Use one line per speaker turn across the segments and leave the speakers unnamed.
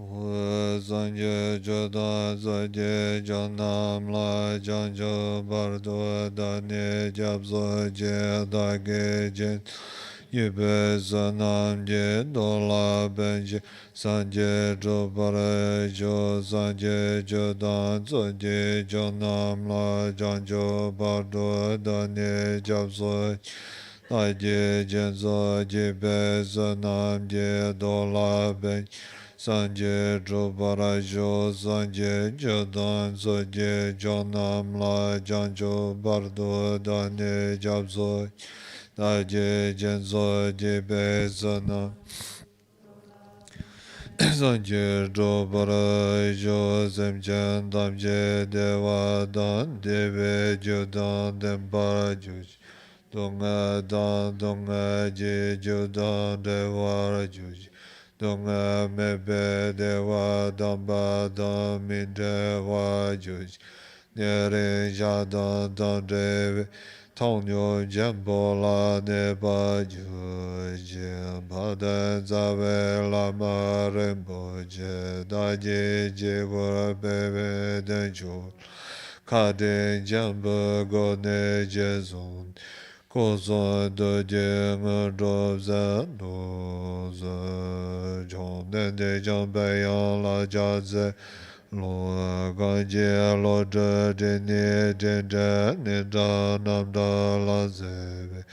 Zanje Jodan Zaje Janam La Janjo Bardo Dane Jabzo Je Dage Jen Yube Zanam Je Dola Benje Sanje Jobare Jo Zanje Jodan Zaje Janam La Janjo Bardo Dane Jabzo Dage Jenzo Jibe Zanam Je Dola Benje Sanje Jobara Jo Sanje Jodan Zoje Jonam La Janjo Bardo Dane Jabzo Daje Jenzo Jebe Zana Sanje Jobara Jo Zemjan Damje Dewa Dan Debe Jodan Dembara Juj Donga Dan Donga Je Jodan Dewa Juj Donga mebe dewa damba damin dewa juj. Nere jadan dandre tonyo jambola neba juj. Badan zave lama remboje. Daje jegora bebe denjo. Kade jamba gone jezon. Kozon de jeng roza noza jom de jambayan la jaze lo ganje lo de ne ne da nam da la zeve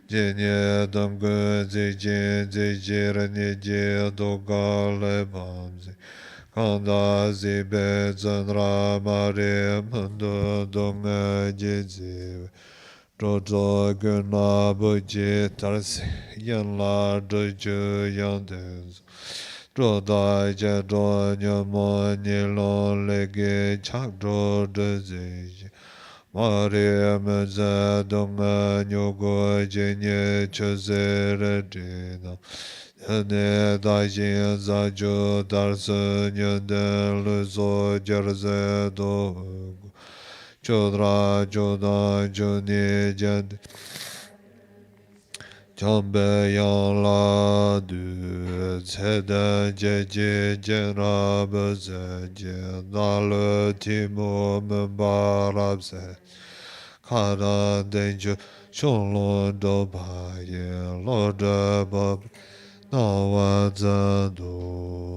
jenye dam gu zi jir ne je do ga le bamze kanda zi be zan ra ma re mando dong je zeve Rojo guna buji tarsi yan la doju yan denzu. Rodai je do nyamo nilon lege chak do deziji. Mari meze donga nyogo jenye chezere dina. Yane dajin zaju darsu nyanden luzo jerze do. Chodra joda joni jad Chambe yan la du Zeda jeje jenrab zeje Dal timo mbarab ze Kara denju Sholon do baye Lord bab Nawa zado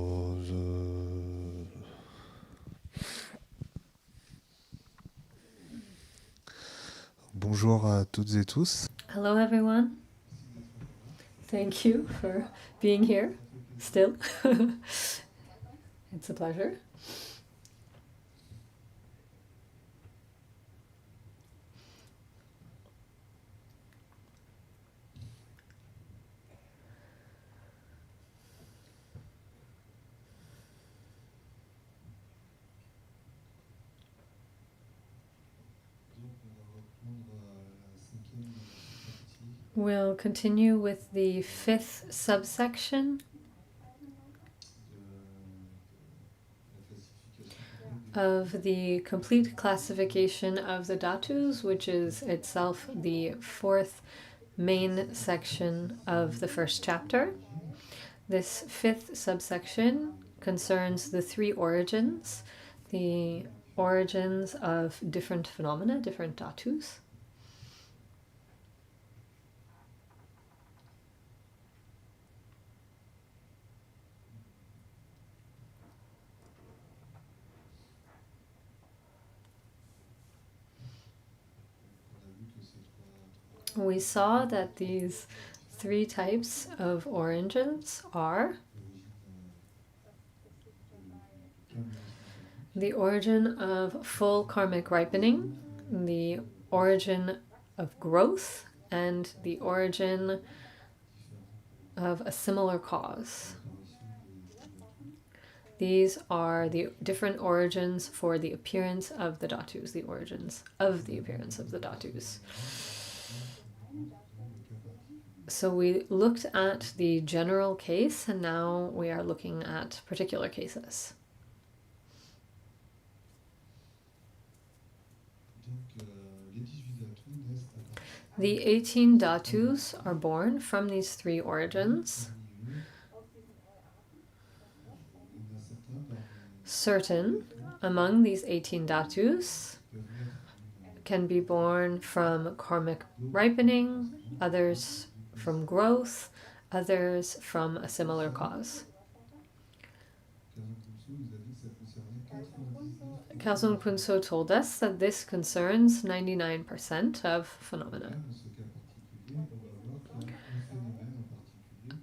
Bonjour à toutes et tous.
Hello everyone. Thank you for being here still. It's a pleasure. We'll continue with the fifth subsection of the complete classification of the dhatus, which is itself the fourth main section of the first chapter. This fifth subsection concerns the three origins, the origins of different phenomena, different dhatus. We saw that these three types of origins are the origin of full karmic ripening, the origin of growth, and the origin of a similar cause. These are the different origins for the appearance of the dhatus, the origins of the appearance of the dhatus. So we looked at the general case, and now we are looking at particular cases. The 18 dhatus are born from these three origins. certain among these 18 dhatus can be born from karmic ripening, others from growth, others from a similar cause. Khelzang Puntso told us that this concerns 99% of phenomena.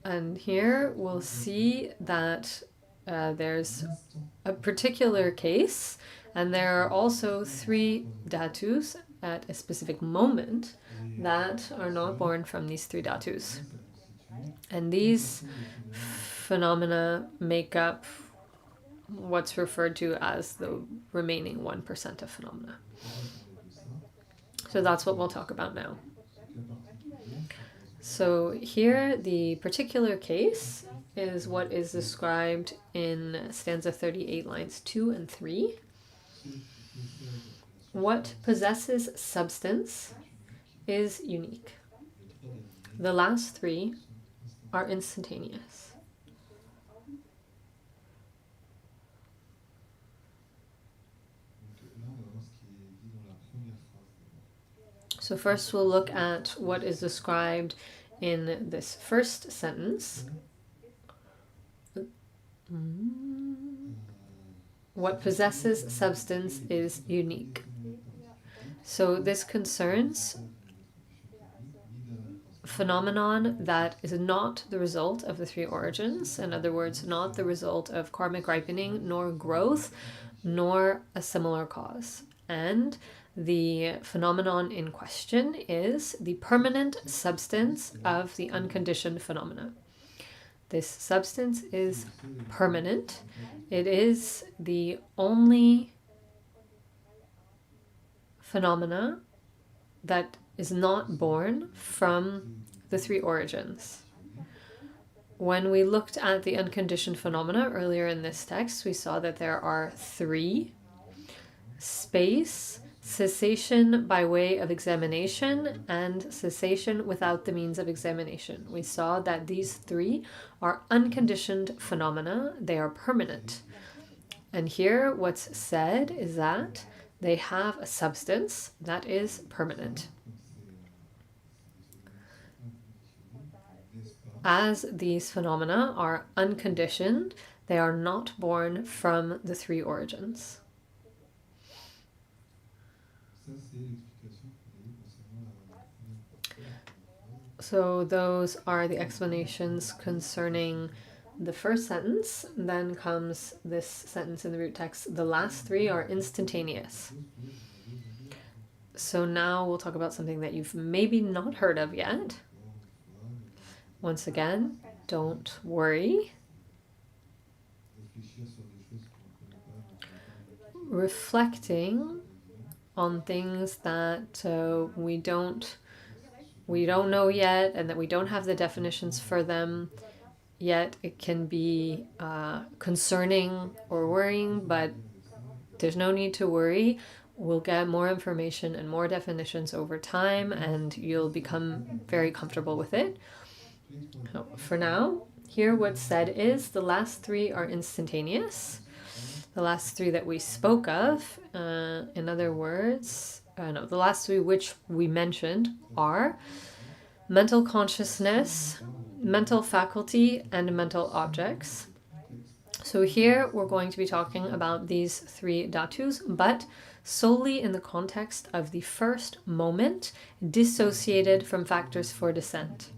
And here we'll see that there's a particular case, and there are also 3 dhatus at a specific moment that are not born from these 3 dhatus. And these phenomena make up what's referred to as the remaining 1% of phenomena. So that's what we'll talk about now. So here, the particular case is what is described in stanza 38, lines 2 and 3. What possesses substance is unique. The last 3 are instantaneous. So first we'll look at what is described in this first sentence. What possesses substance is unique. So this concerns phenomenon that is not the result of the 3 origins. In other words, not the result of karmic ripening, nor growth, nor a similar cause. And the phenomenon in question is the permanent substance of the unconditioned phenomena. This substance is permanent. It is the only phenomena that is not born from the 3 origins. When we looked at the unconditioned phenomena earlier in this text, we saw that there are 3: space, cessation by way of examination, and cessation without the means of examination. We saw that these 3 are unconditioned phenomena. They are permanent. And here what's said is that they have a substance that is permanent. As these phenomena are unconditioned, they are not born from the 3 origins. So those are the explanations concerning the first sentence. Then comes this sentence in the root text: the last 3 are instantaneous. So now we'll talk about something that you've maybe not heard of yet. Once again, don't worry. Reflecting on things that we don't know yet, and that we don't have the definitions for them yet, it can be concerning or worrying, but there's no need to worry. We'll get more information and more definitions over time, and you'll become very comfortable with it. So for now, here what's said is the last 3 are instantaneous. The last 3 that we spoke of, in other words, the last 3 which we mentioned are mental consciousness, mental faculty, and mental objects. So here we're going to be talking about these 3 dhatus, but solely in the context of the first moment dissociated from factors for descent.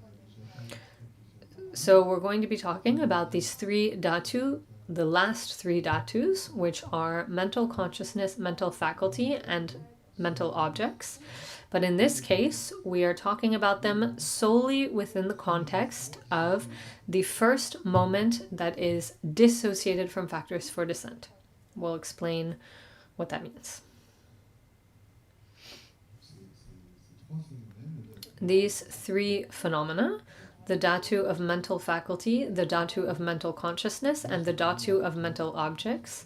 So we're going to be talking about these 3 dhatu, the last 3 dhatus, which are mental consciousness, mental faculty, and mental objects. But in this case, we are talking about them solely within the context of the first moment that is dissociated from factors for descent. We'll explain what that means. These 3 phenomena, the dhatu of mental faculty, the dhatu of mental consciousness, and the dhatu of mental objects,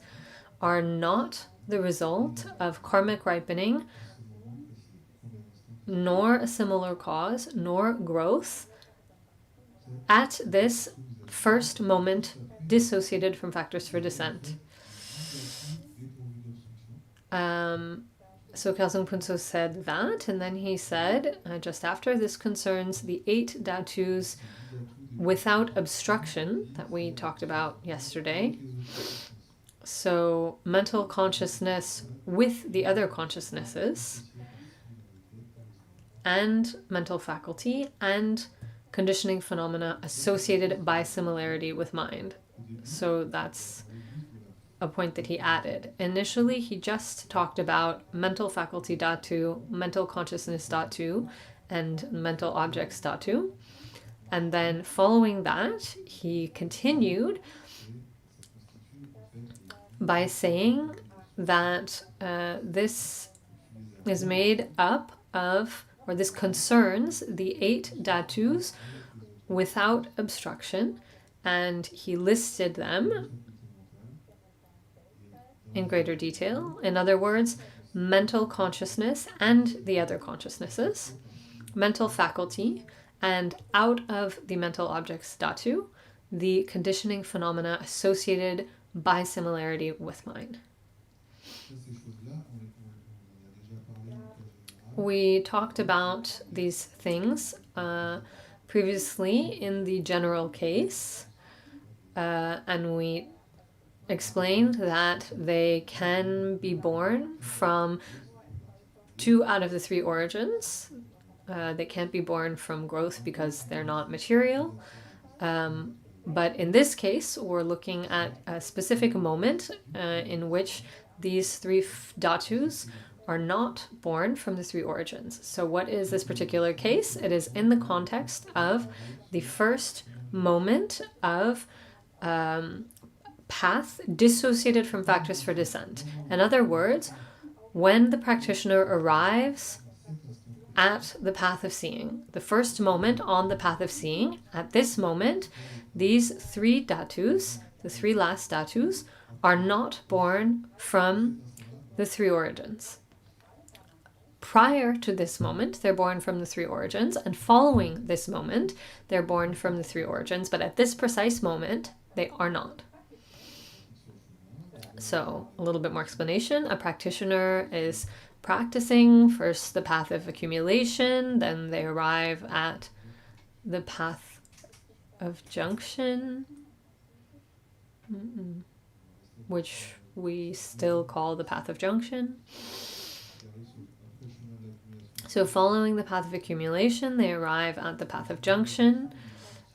are not the result of karmic ripening, nor a similar cause, nor growth at this first moment dissociated from factors for descent. So Khelzang Puntso said that, and then he said, just after, this concerns the 8 dhatus without obstruction that we talked about yesterday. So mental consciousness with the other consciousnesses, and mental faculty, and conditioning phenomena associated by similarity with mind. So that's a point that he added. Initially, he just talked about mental faculty dhatu, mental consciousness dhatu, and mental objects dhatu. And then following that, he continued by saying that this is made up of, or this concerns the 8 dhatus without obstruction, and he listed them in greater detail. In other words, mental consciousness and the other consciousnesses, mental faculty, and out of the mental objects dhatu, the conditioning phenomena associated by similarity with mind. We talked about these things previously in the general case, and we explained that they can be born from 2 out of the 3 origins. They can't be born from growth because they're not material. But in this case, we're looking at a specific moment in which these 3 dhatus are not born from the 3 origins. So what is this particular case? It is in the context of the first moment of path dissociated from factors for descent. In other words, when the practitioner arrives at the path of seeing, the first moment on the path of seeing, at this moment, these 3 dhatus, the 3 last dhatus, are not born from the 3 origins. Prior to this moment, they're born from the 3 origins, and following this moment, they're born from the 3 origins, but at this precise moment, they are not. So, a little bit more explanation. A practitioner is practicing first the path of accumulation, then they arrive at the path of junction, which we still call the path of junction. So following the path of accumulation, they arrive at the path of junction.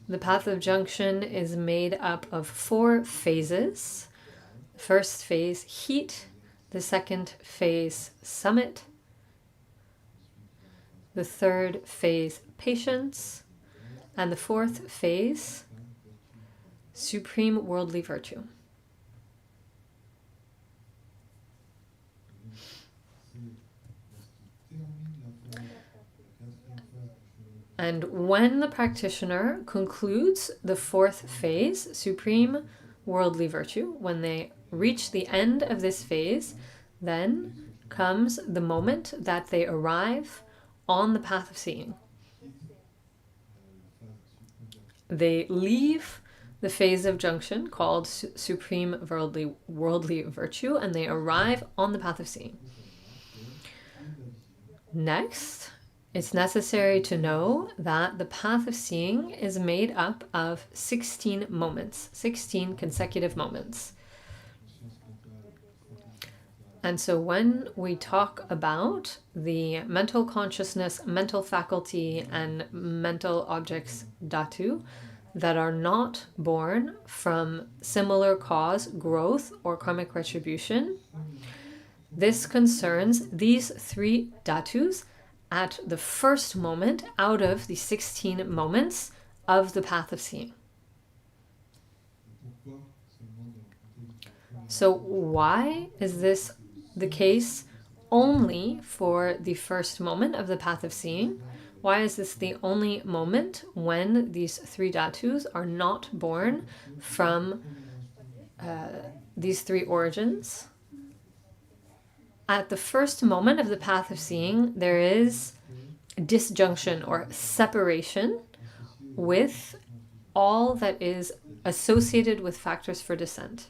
The path of junction is made up of 4 phases. The first phase, heat. The second phase, summit. The third phase, patience. And the fourth phase, supreme worldly virtue. And when the practitioner concludes the 4th phase, supreme worldly virtue, when they reach the end of this phase, then comes the moment that they arrive on the path of seeing. They leave the phase of junction called supreme worldly virtue, and they arrive on the path of seeing. Next, it's necessary to know that the path of seeing is made up of 16 moments, 16 consecutive moments. And so when we talk about the mental consciousness, mental faculty, and mental objects dhatu that are not born from similar cause, growth, or karmic retribution, this concerns these 3 dhatus at the first moment out of the 16 moments of the path of seeing. So why is this the case only for the first moment of the path of seeing? Why is this the only moment when these 3 dhatus are not born from these 3 origins? At the first moment of the path of seeing, there is disjunction or separation with all that is associated with factors for descent.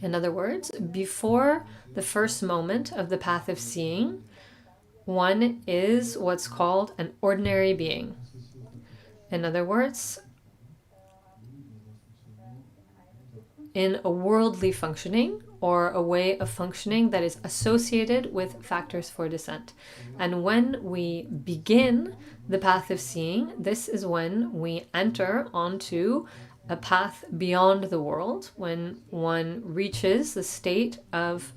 In other words, before the first moment of the path of seeing, one is what's called an ordinary being. In other words, in a worldly functioning or a way of functioning that is associated with factors for descent. And when we begin the path of seeing, this is when we enter onto a path beyond the world, when one reaches the state of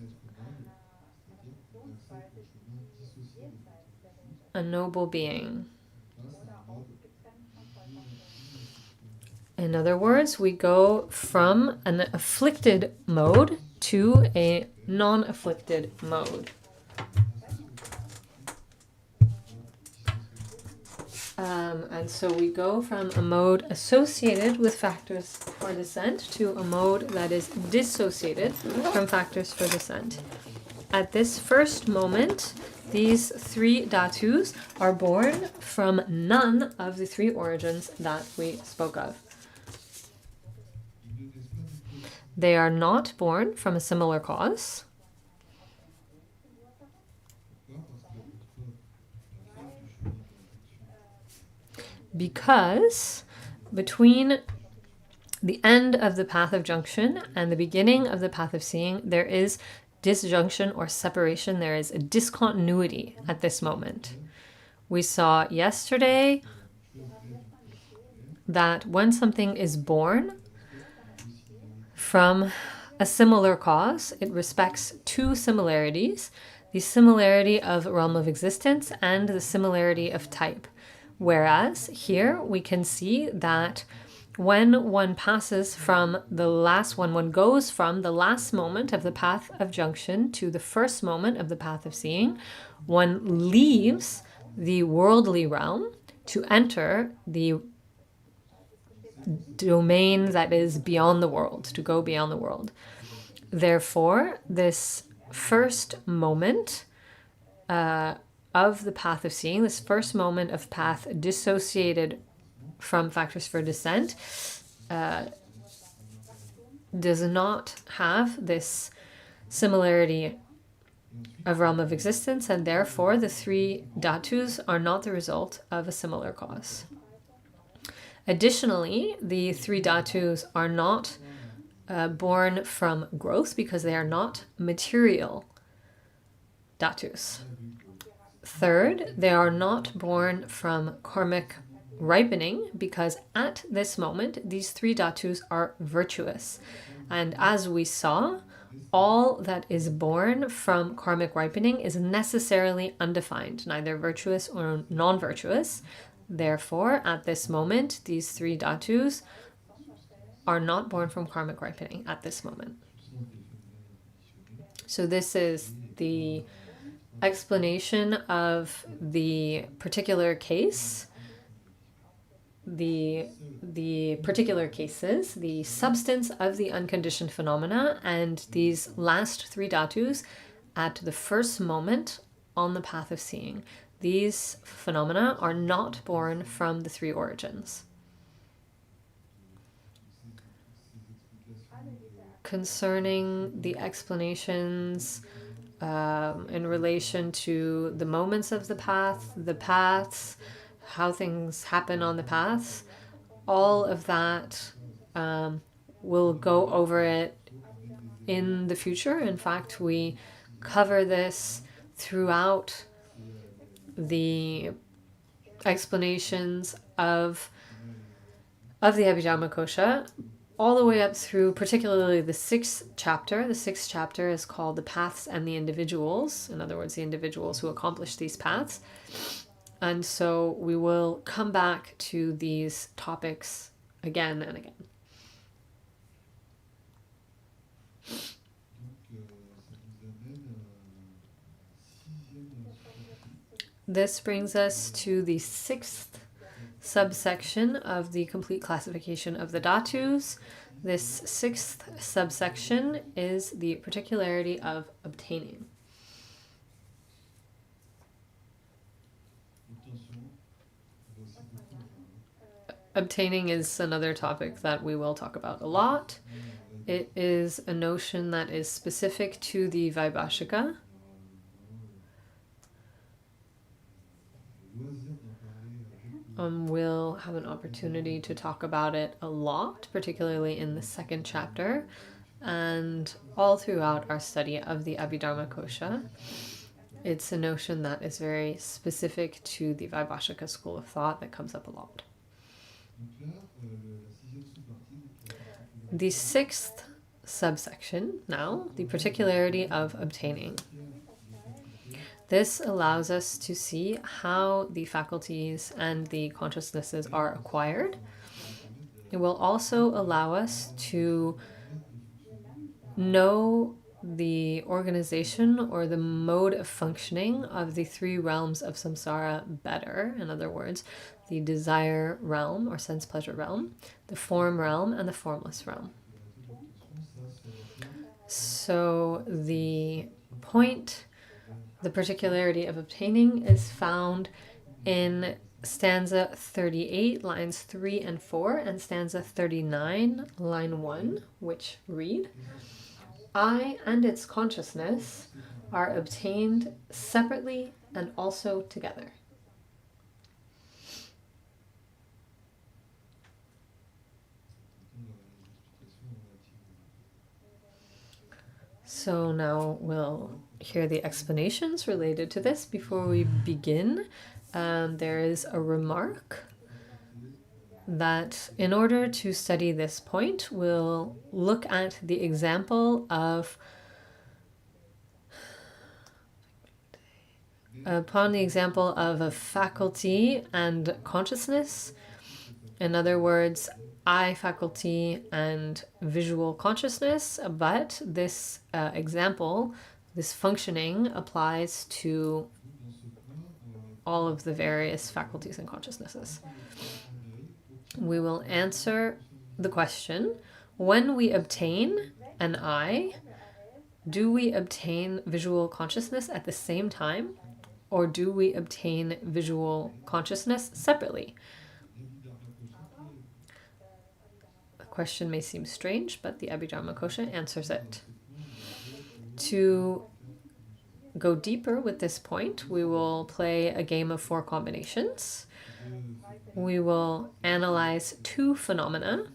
a noble being. In other words, we go from an afflicted mode to a non-afflicted mode. And so we go from a mode associated with factors for descent to a mode that is dissociated from factors for descent. At this first moment, these three dhatus are born from none of the three origins that we spoke of. They are not born from a similar cause. Because between the end of the path of junction and the beginning of the path of seeing, there is disjunction or separation. There is a discontinuity at this moment. We saw yesterday that when something is born from a similar cause, it respects two similarities: the similarity of realm of existence and the similarity of type. Whereas here we can see that when one passes from the last one, one goes from the last moment of the path of junction to the first moment of the path of seeing, one leaves the worldly realm to enter the domain that is beyond the world, to go beyond the world. Therefore, this first moment of the path of seeing, this first moment of path dissociated from factors for descent, does not have this similarity of realm of existence, and therefore the three dhatus are not the result of a similar cause. Additionally, the three dhatus are not born from growth because they are not material dhatus. Third, they are not born from karmic ripening because at this moment, these three dhatus are virtuous. And as we saw, all that is born from karmic ripening is necessarily undefined, neither virtuous or non-virtuous. Therefore, at this moment, these three dhatus are not born from karmic ripening at this moment. So this is the explanation of the particular case, the particular cases, the substance of the unconditioned phenomena, and these last three dhatus at the first moment on the path of seeing. These phenomena are not born from the three origins. Concerning the explanations in relation to the moments of the path, the paths, how things happen on the paths, all of that, we'll go over it in the future. In fact, we cover this throughout the explanations of the Abhidharmakosha, all the way up through particularly the sixth chapter. The sixth chapter is called The Paths and the Individuals. In other words, the individuals who accomplish these paths. And so we will come back to these topics again and again. This brings us to the sixth subsection of the complete classification of the dhatus. This sixth subsection is the particularity of obtaining. Obtaining is another topic that we will talk about a lot. It is a notion that is specific to the Vaibhashika. We'll have an opportunity to talk about it a lot, particularly in the second chapter, and all throughout our study of the Abhidharmakosha. It's a notion that is very specific to the Vaibhashika school of thought that comes up a lot. The sixth subsection now, the particularity of obtaining. This allows us to see how the faculties and the consciousnesses are acquired. It will also allow us to know the organization or the mode of functioning of the three realms of samsara better. In other words, the desire realm or sense pleasure realm, the form realm, and the formless realm. So the point, the particularity of obtaining, is found in stanza 38, lines 3 and 4, and stanza 39, line 1, which read, I and its consciousness are obtained separately and also together. So now we'll hear the explanations related to this. Before we begin, there is a remark that in order to study this point, we'll look at the example of, upon the example of a faculty and consciousness. In other words, eye faculty and visual consciousness, but this example, this functioning, applies to all of the various faculties and consciousnesses. We will answer the question, when we obtain an eye, do we obtain visual consciousness at the same time, or do we obtain visual consciousness separately? The question may seem strange, but the Abhidharmakosha answers it. To go deeper with this point, we will play a game of 4 combinations. We will analyze 2 phenomena.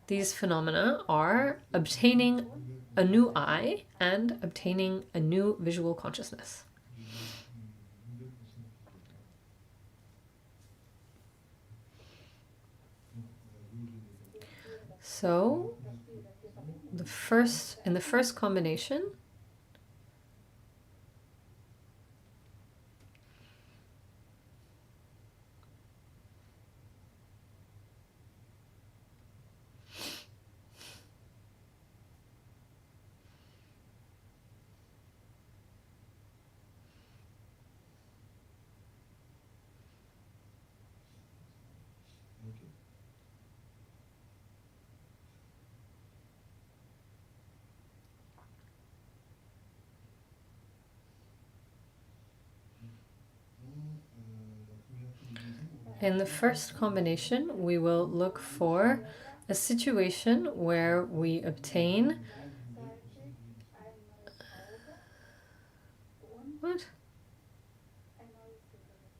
These phenomena are obtaining a new eye and obtaining a new visual consciousness. So, in the first combination, we will look for a situation where we obtain... What?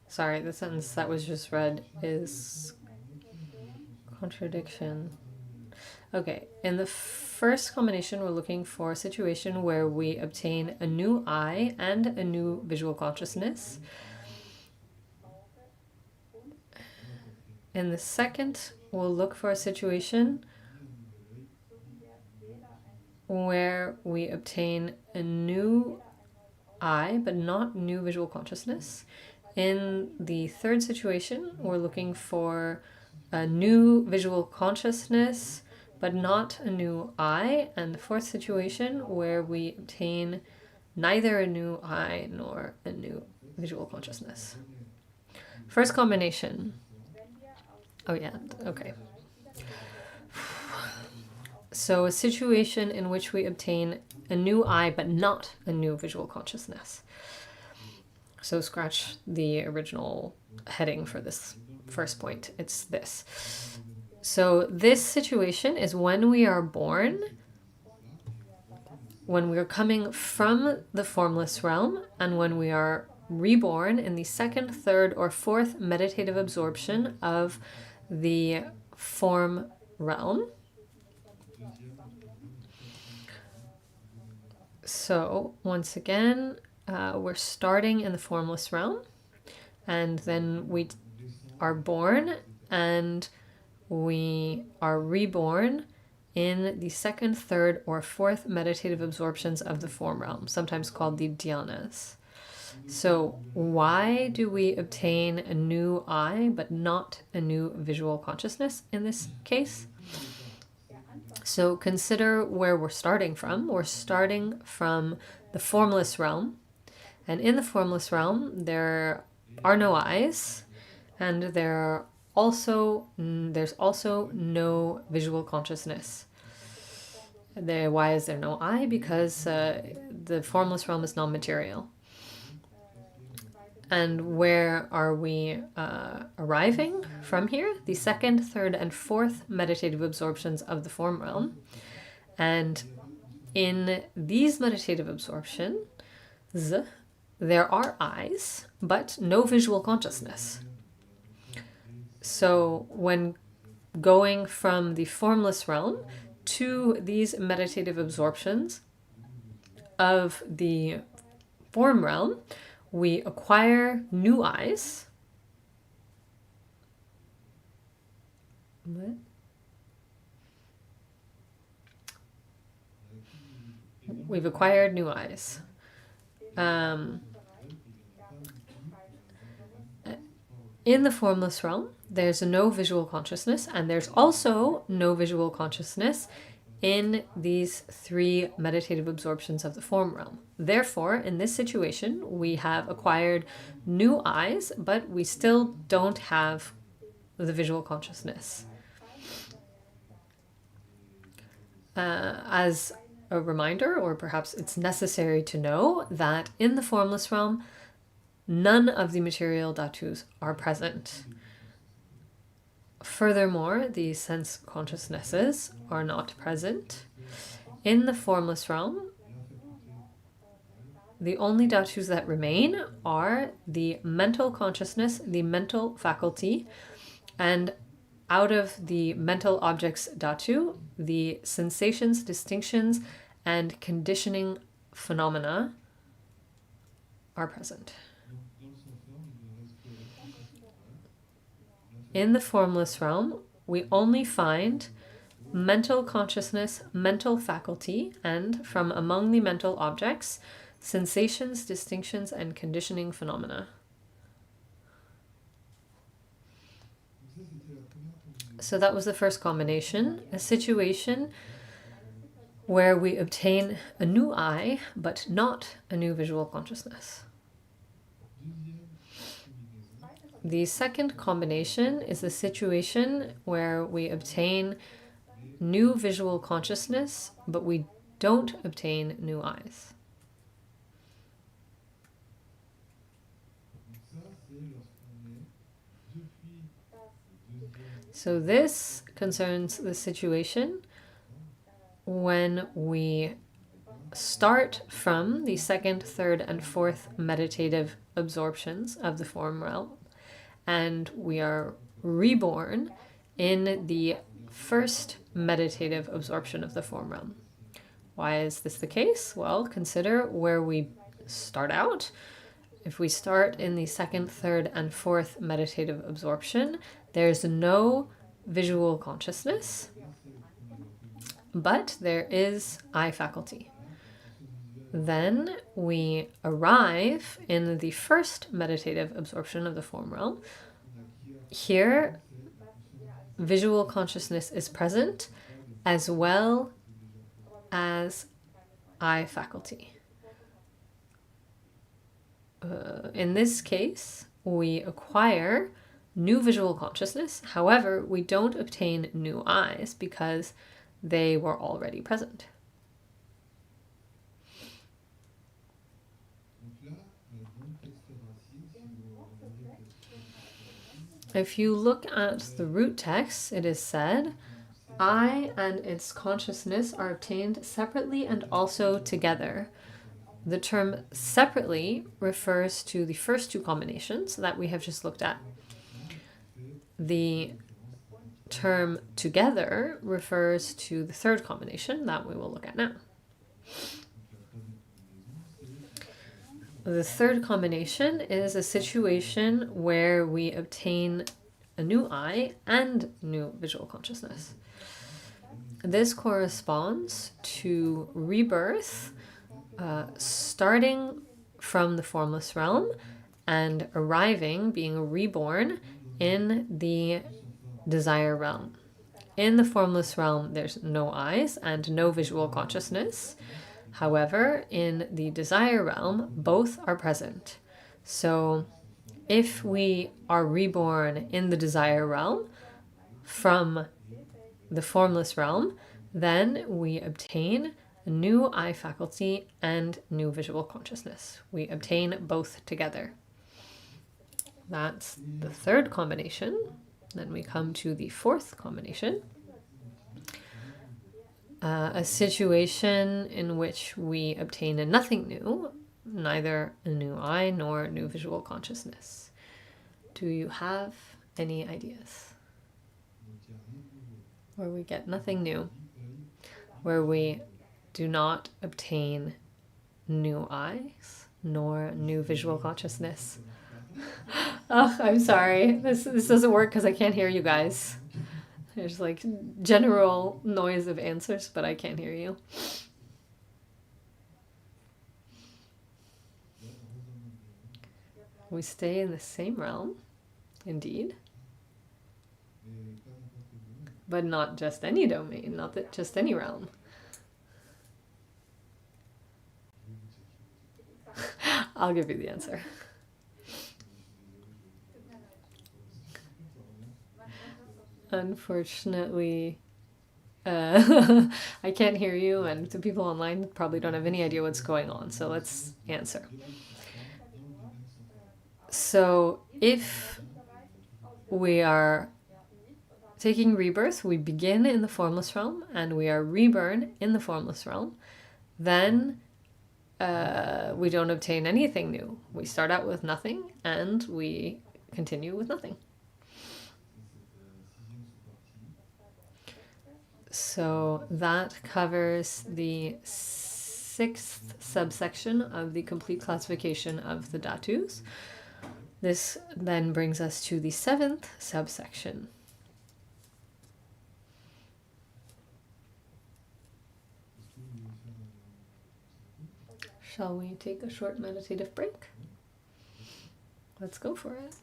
Sorry, the sentence that was just read is contradiction. Okay, in the first combination, we're looking for a situation where we obtain a new eye and a new visual consciousness. In the second, we'll look for a situation where we obtain a new eye, but not new visual consciousness. In the third situation, we're looking for a new visual consciousness, but not a new eye. And the fourth situation, where we obtain neither a new eye nor a new visual consciousness. First combination. Oh yeah, okay. So a situation in which we obtain a new eye, but not a new visual consciousness. So scratch the original heading for this first point. It's this. So this situation is when we are born, when we are coming from the formless realm, and when we are reborn in the second, third, or fourth meditative absorption of the form realm. So once again, we're starting in the formless realm, and then we are born and we are reborn in the second, third, or fourth meditative absorptions of the form realm, sometimes called the dhyanas. So why do we obtain a new eye but not a new visual consciousness in this case? So consider where we're starting from. We're starting from the formless realm. And in the formless realm, there are no eyes, and there's also no visual consciousness. Why is there no eye? Because the formless realm is non-material. And where are we arriving from here? The second, third, and fourth meditative absorptions of the form realm. And in these meditative absorptions, there are eyes, but no visual consciousness. So when going from the formless realm to these meditative absorptions of the form realm, we acquire new eyes. What? We've acquired new eyes. In the formless realm, there's no visual consciousness, and there's also no visual consciousness in these three meditative absorptions of the form realm. Therefore, in this situation, we have acquired new eyes, but we still don't have the visual consciousness. As a reminder, or perhaps it's necessary to know, that in the formless realm, none of the material dhatus are present. Furthermore, the sense consciousnesses are not present. In the formless realm, the only dhatus that remain are the mental consciousness, the mental faculty, and out of the mental objects dhatu, the sensations, distinctions, and conditioning phenomena are present. In the formless realm, we only find mental consciousness, mental faculty, and from among the mental objects, sensations, distinctions, and conditioning phenomena. So that was the first combination, a situation where we obtain a new eye, but not a new visual consciousness. The second combination is the situation where we obtain new visual consciousness, but we don't obtain new eyes. So this concerns the situation when we start from the second, third, and fourth meditative absorptions of the form realm, and we are reborn in the first meditative absorption of the form realm. Why is this the case? Well, consider where we start out. If we start in the second, third, and fourth meditative absorption, there's no visual consciousness, but there is eye faculty. Then we arrive in the first meditative absorption of the form realm. Here, visual consciousness is present as well as eye faculty. In this case, we acquire new visual consciousness. However, we don't obtain new eyes because they were already present. If you look at the root text, it is said, I and its consciousness are obtained separately and also together. The term separately refers to the first two combinations that we have just looked at. The term together refers to the third combination that we will look at now. The third combination is a situation where we obtain a new I and new visual consciousness. This corresponds to rebirth, starting from the formless realm and arriving, being reborn in the desire realm. In the formless realm, there's no eyes and no visual consciousness. However, in the desire realm, both are present. So if we are reborn in the desire realm from the formless realm, then we obtain a new eye faculty and new visual consciousness. We obtain both together. That's the third combination. Then we come to the fourth combination. A situation in which we obtain a nothing new, neither a new eye nor new visual consciousness. Do you have any ideas? Where we get nothing new, where we do not obtain new eyes nor new visual consciousness. Oh, I'm sorry. This doesn't work because I can't hear you guys. There's like general noise of answers, but I can't hear you. We stay in the same realm, indeed. But not just any domain, not that just any realm. I'll give you the answer. Unfortunately, I can't hear you, and the people online probably don't have any idea what's going on, so let's answer. So if we are taking rebirth, we begin in the formless realm, and we are reborn in the formless realm, then we don't obtain anything new. We start out with nothing, and we continue with nothing. So that covers the sixth subsection of the complete classification of the dhatus. This then brings us to the seventh subsection. Shall we take a short meditative break? Let's go for it.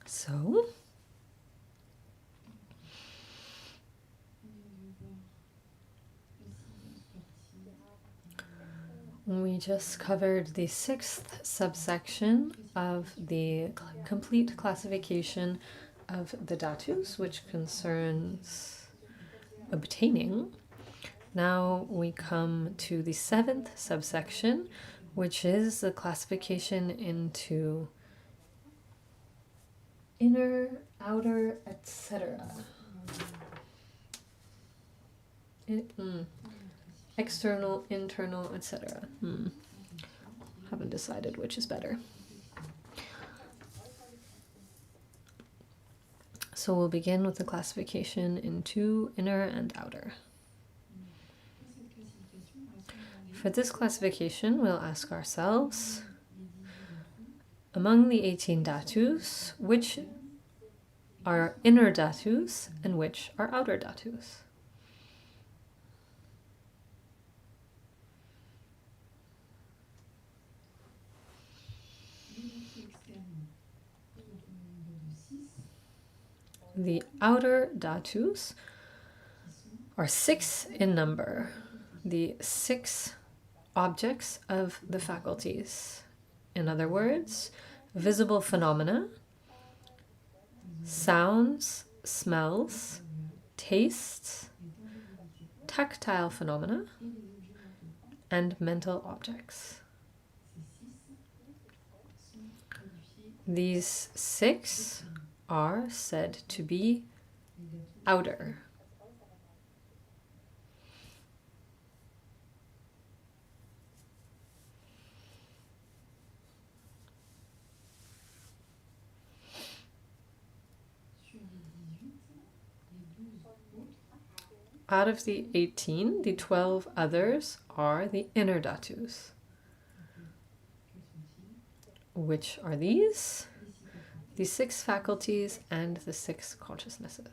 So, we just covered the 6th subsection of the complete classification of the dhatus, which concerns obtaining. Now we come to the 7th subsection, which is the classification into inner, outer, etc. External, internal, etc. Haven't decided which is better. So we'll begin with the classification into inner and outer. For this classification, we'll ask ourselves, among the 18 dhatus, which are inner dhatus and which are outer dhatus? The outer dhatus are 6 in number, the 6 objects of the faculties. In other words, visible phenomena, sounds, smells, tastes, tactile phenomena, and mental objects. These 6 are said to be outer. Out of the 18, the 12 others are the inner dhatus. Which are these? The 6 faculties and the 6 consciousnesses.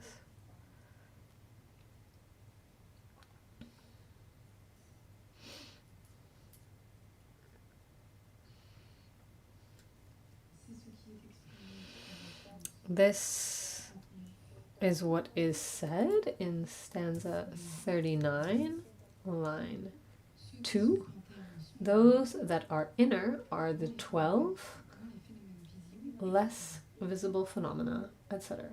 This is what is said in stanza 39, line 2. Those that are inner are the 12 less visible phenomena, etc.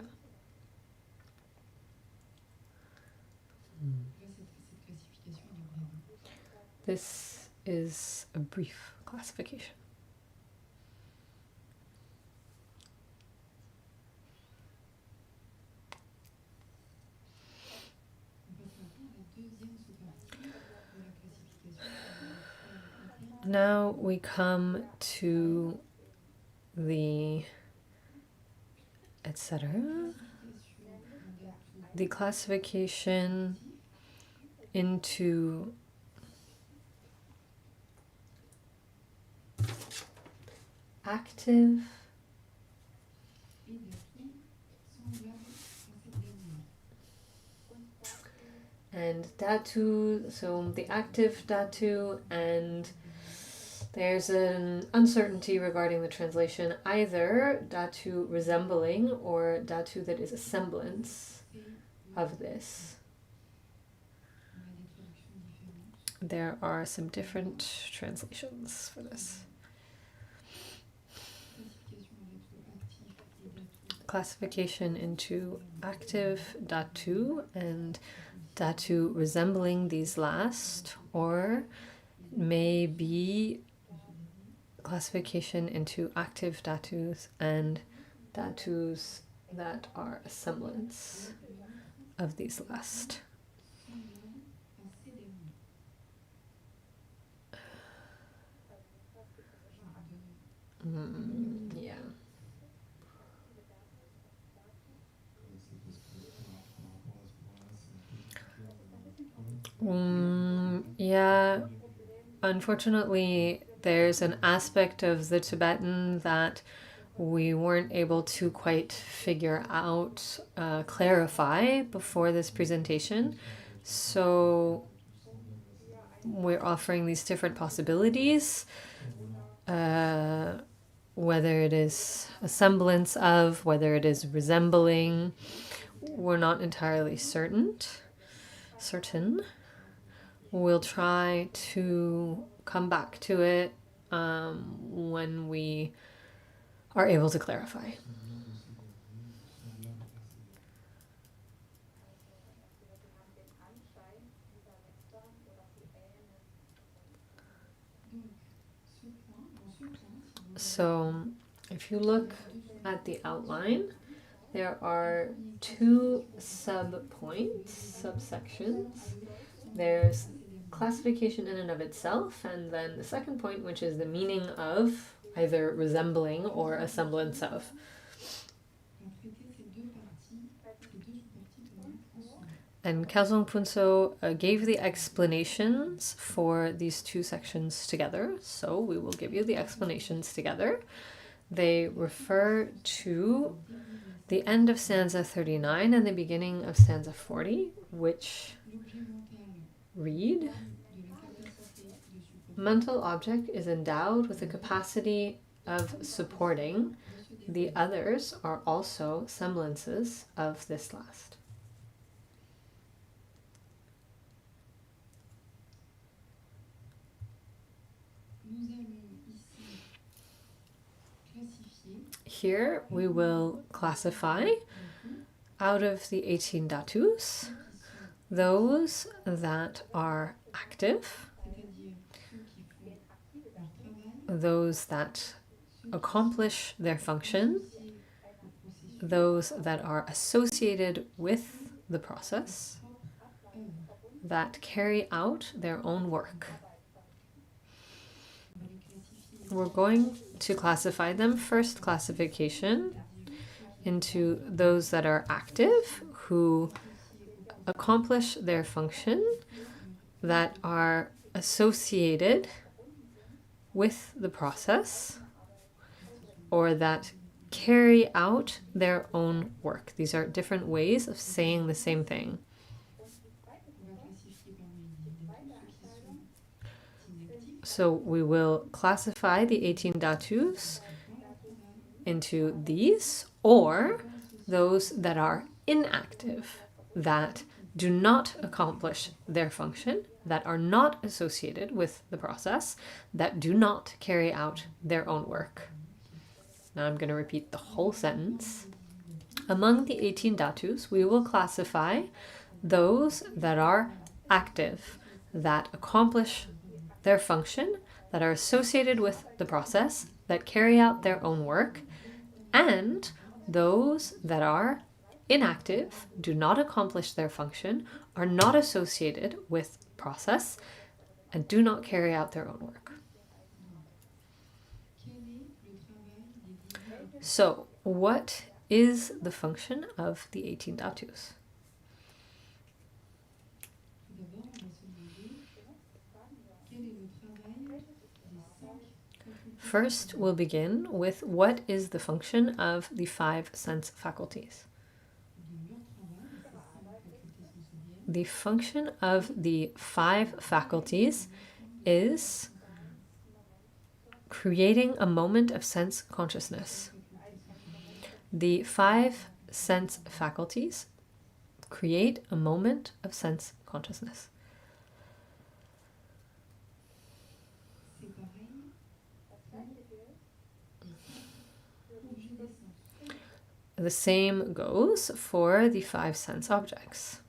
This is a brief classification. Now we come to the etc. The classification into active and dhatu. So the active dhatu, and there's an uncertainty regarding the translation, either dhatu resembling or dhatu that is a semblance of this. There are some different translations for this. Classification into active dhatu and dhatu resembling these last, or maybe classification into active dhatus and dhatus that are a semblance of these last. Yeah. Yeah. Unfortunately, there's an aspect of the Tibetan that we weren't able to quite figure out, clarify before this presentation. So we're offering these different possibilities. whether it is a semblance of, whether it is resembling, we're not entirely certain. We'll try to come back to it when we are able to clarify. So if you look at the outline, there are two subsections. There's classification in and of itself, and then the second point, which is the meaning of, either resembling or a semblance of. And Khelzang Puntso gave the explanations for these two sections together, so we will give you the explanations together. They refer to the end of stanza 39 and the beginning of stanza 40, which read, mental object is endowed with the capacity of supporting. The others are also semblances of this last. Here we will classify out of the 18 dhatus those that are active, those that accomplish their function, those that are associated with the process, that carry out their own work. We're going to classify them, first classification, into those that are active, who accomplish their function, that are associated with the process, or that carry out their own work. These are different ways of saying the same thing. So we will classify the 18 dhatus into these, or those that are inactive, that do not accomplish their function, that are not associated with the process, that do not carry out their own work. Now I'm going to repeat the whole sentence. Among the 18 dhatus, we will classify those that are active, that accomplish their function, that are associated with the process, that carry out their own work, and those that are inactive, do not accomplish their function, are not associated with process, and do not carry out their own work. So, what is the function of the 18 dhatus? First, we'll begin with what is the function of the 5 sense faculties. The function of the 5 faculties is creating a moment of sense consciousness. The 5 sense faculties create a moment of sense consciousness. The same goes for the 5 sense objects.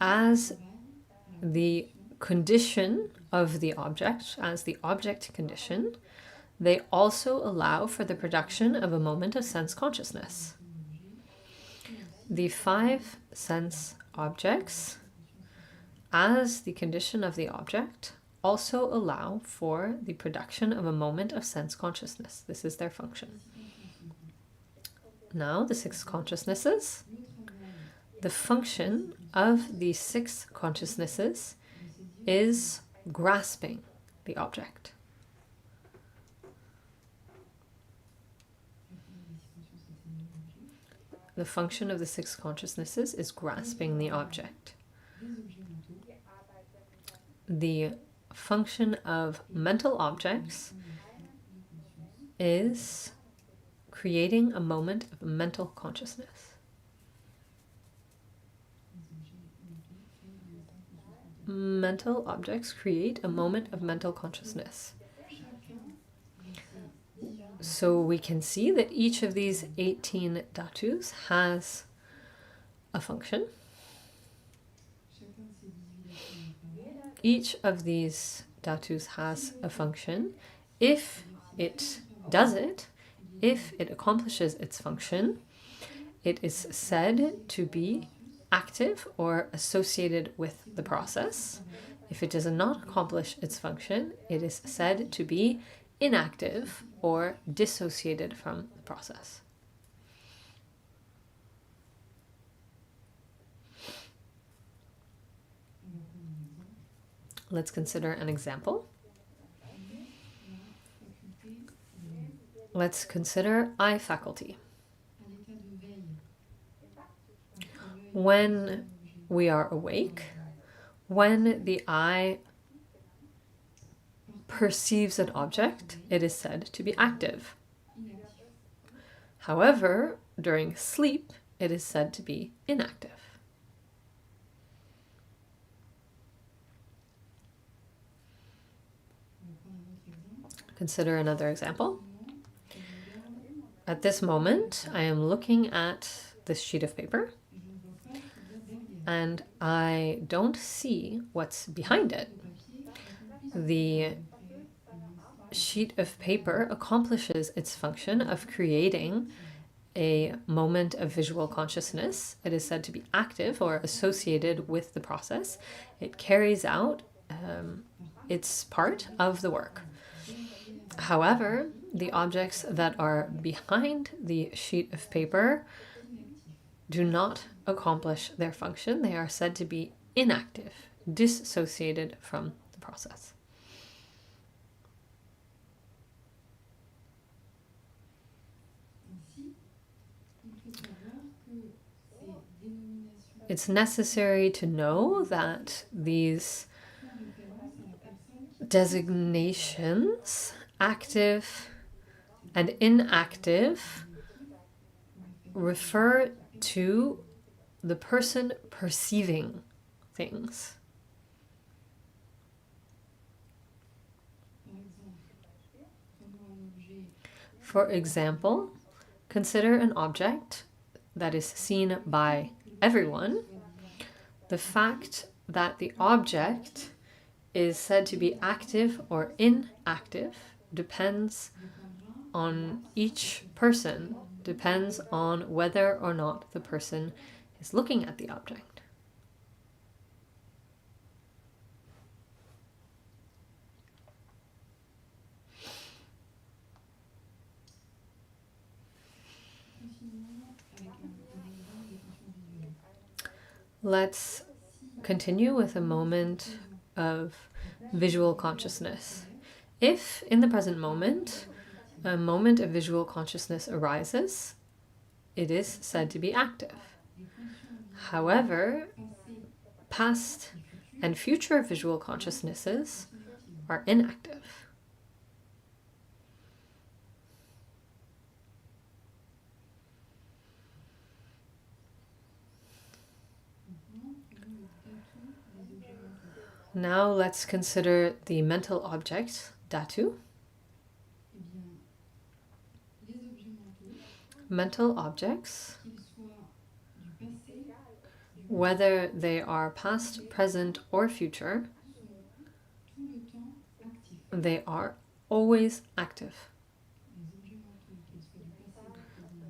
As the condition of the object, as the object condition, they also allow for the production of a moment of sense consciousness. The 5 sense objects, as the condition of the object, also allow for the production of a moment of sense consciousness. This is their function. Now, the 6 consciousnesses. The function of the 6 consciousnesses is grasping the object. The function of the 6 consciousnesses is grasping the object. the function of mental objects is creating a moment of mental consciousness. Mental objects create a moment of mental consciousness. So we can see that each of these 18 dhatus has a function. Each of these dhatus has a function. If it does it, if it accomplishes its function, it is said to be active or associated with the process. If it does not accomplish its function, it is said to be inactive or dissociated from the process. Let's consider an example. Let's consider eye faculty. When we are awake, when the eye perceives an object, it is said to be active. However, during sleep, it is said to be inactive. Consider another example. At this moment, I am looking at this sheet of paper, and I don't see what's behind it. The sheet of paper accomplishes its function of creating a moment of visual consciousness. It is said to be active or associated with the process. It carries out its part of the work. However, the objects that are behind the sheet of paper do not accomplish their function. They are said to be inactive, dissociated from the process. It's necessary to know that these designations, active and inactive, refer to the person perceiving things. For example, consider an object that is seen by everyone. The fact that the object is said to be active or inactive depends on each person, depends on whether or not the person is looking at the object. Let's continue with a moment of visual consciousness. If in the present moment a moment of visual consciousness arises, it is said to be active. However, past and future visual consciousnesses are inactive. Now let's consider the mental object, dhatu. Mental objects, whether they are past, present, or future, they are always active.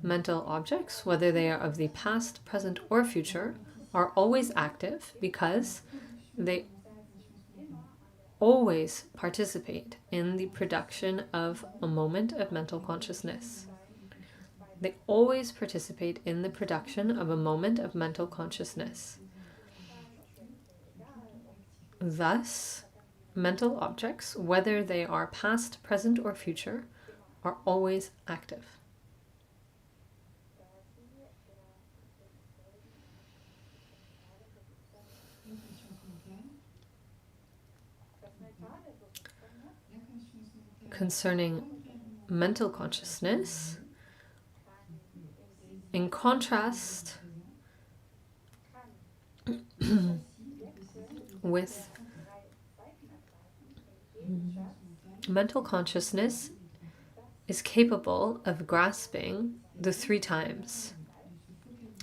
Mental objects, whether they are of the past, present, or future, are always active because they always participate in the production of a moment of mental consciousness. They always participate in the production of a moment of mental consciousness. Thus, mental objects, whether they are past, present, or future, are always active. concerning mental consciousness, in contrast with mental consciousness is capable of grasping the 3 times.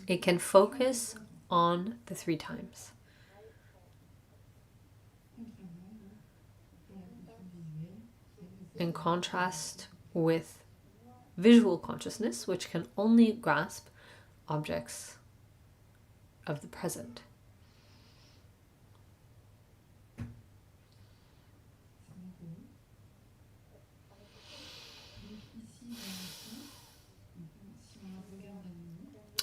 It can focus on the 3 times. In contrast with visual consciousness, which can only grasp objects of the present.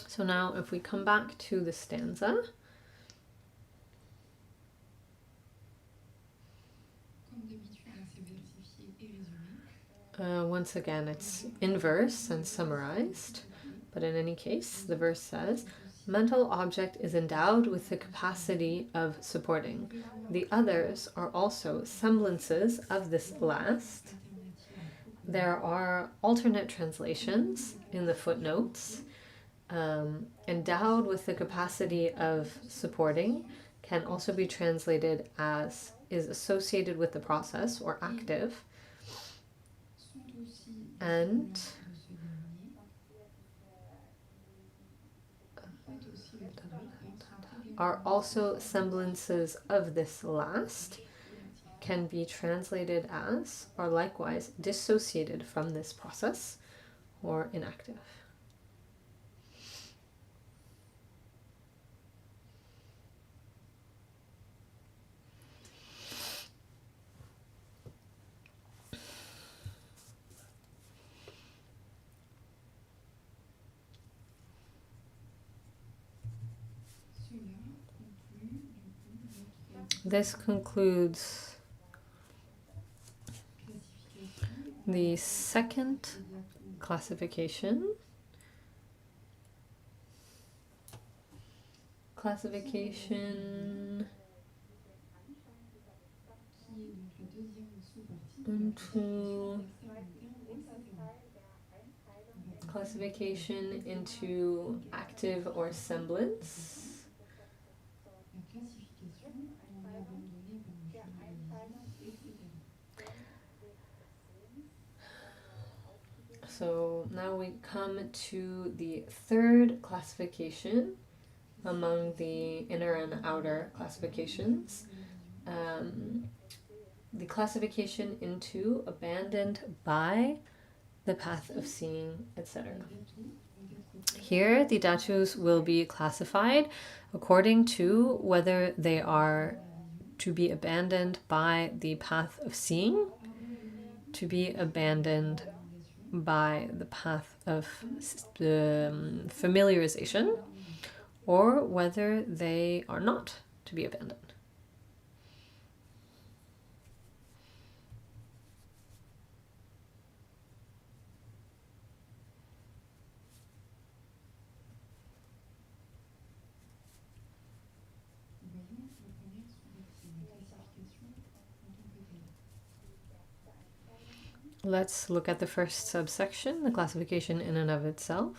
So now if we come back to the stanza, once again it's in verse and summarized, but in any case the verse says, mental object is endowed with the capacity of supporting. The others are also semblances of this last. There are alternate translations in the footnotes. Endowed with the capacity of supporting can also be translated as is associated with the process or active, and are also semblances of this last, can be translated as are likewise dissociated from this process or inactive. This concludes the second classification. Classification into active or semblance. So now we come to the third classification among the inner and outer classifications. The classification into abandoned by the path of seeing, etc. Here, the dhatus will be classified according to whether they are to be abandoned by the path of seeing, to be abandoned by the path of familiarization, or whether they are not to be abandoned. Let's look at the first subsection, the classification in and of itself.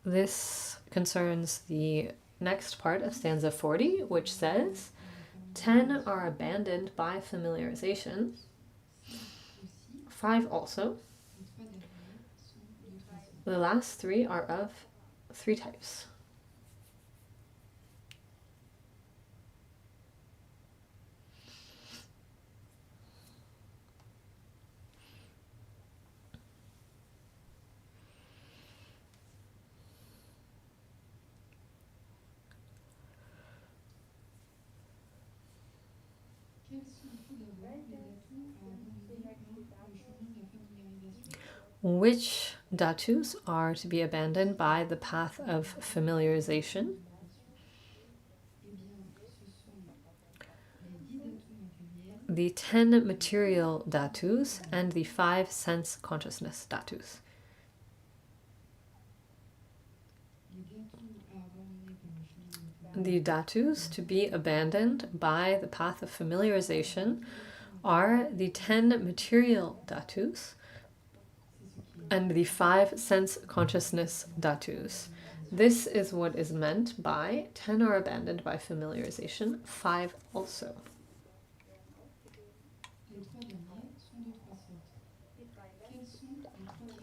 This concerns the next part of stanza 40, which says, 10 are abandoned by familiarization, 5 also. The last 3 are of 3 types. Which dhatus are to be abandoned by the path of familiarization? The 10 material dhatus and the 5 sense consciousness dhatus. The dhatus to be abandoned by the path of familiarization are the 10 material dhatus and the 5 sense consciousness dhatus. This is what is meant by 10 are abandoned by familiarization, 5 also.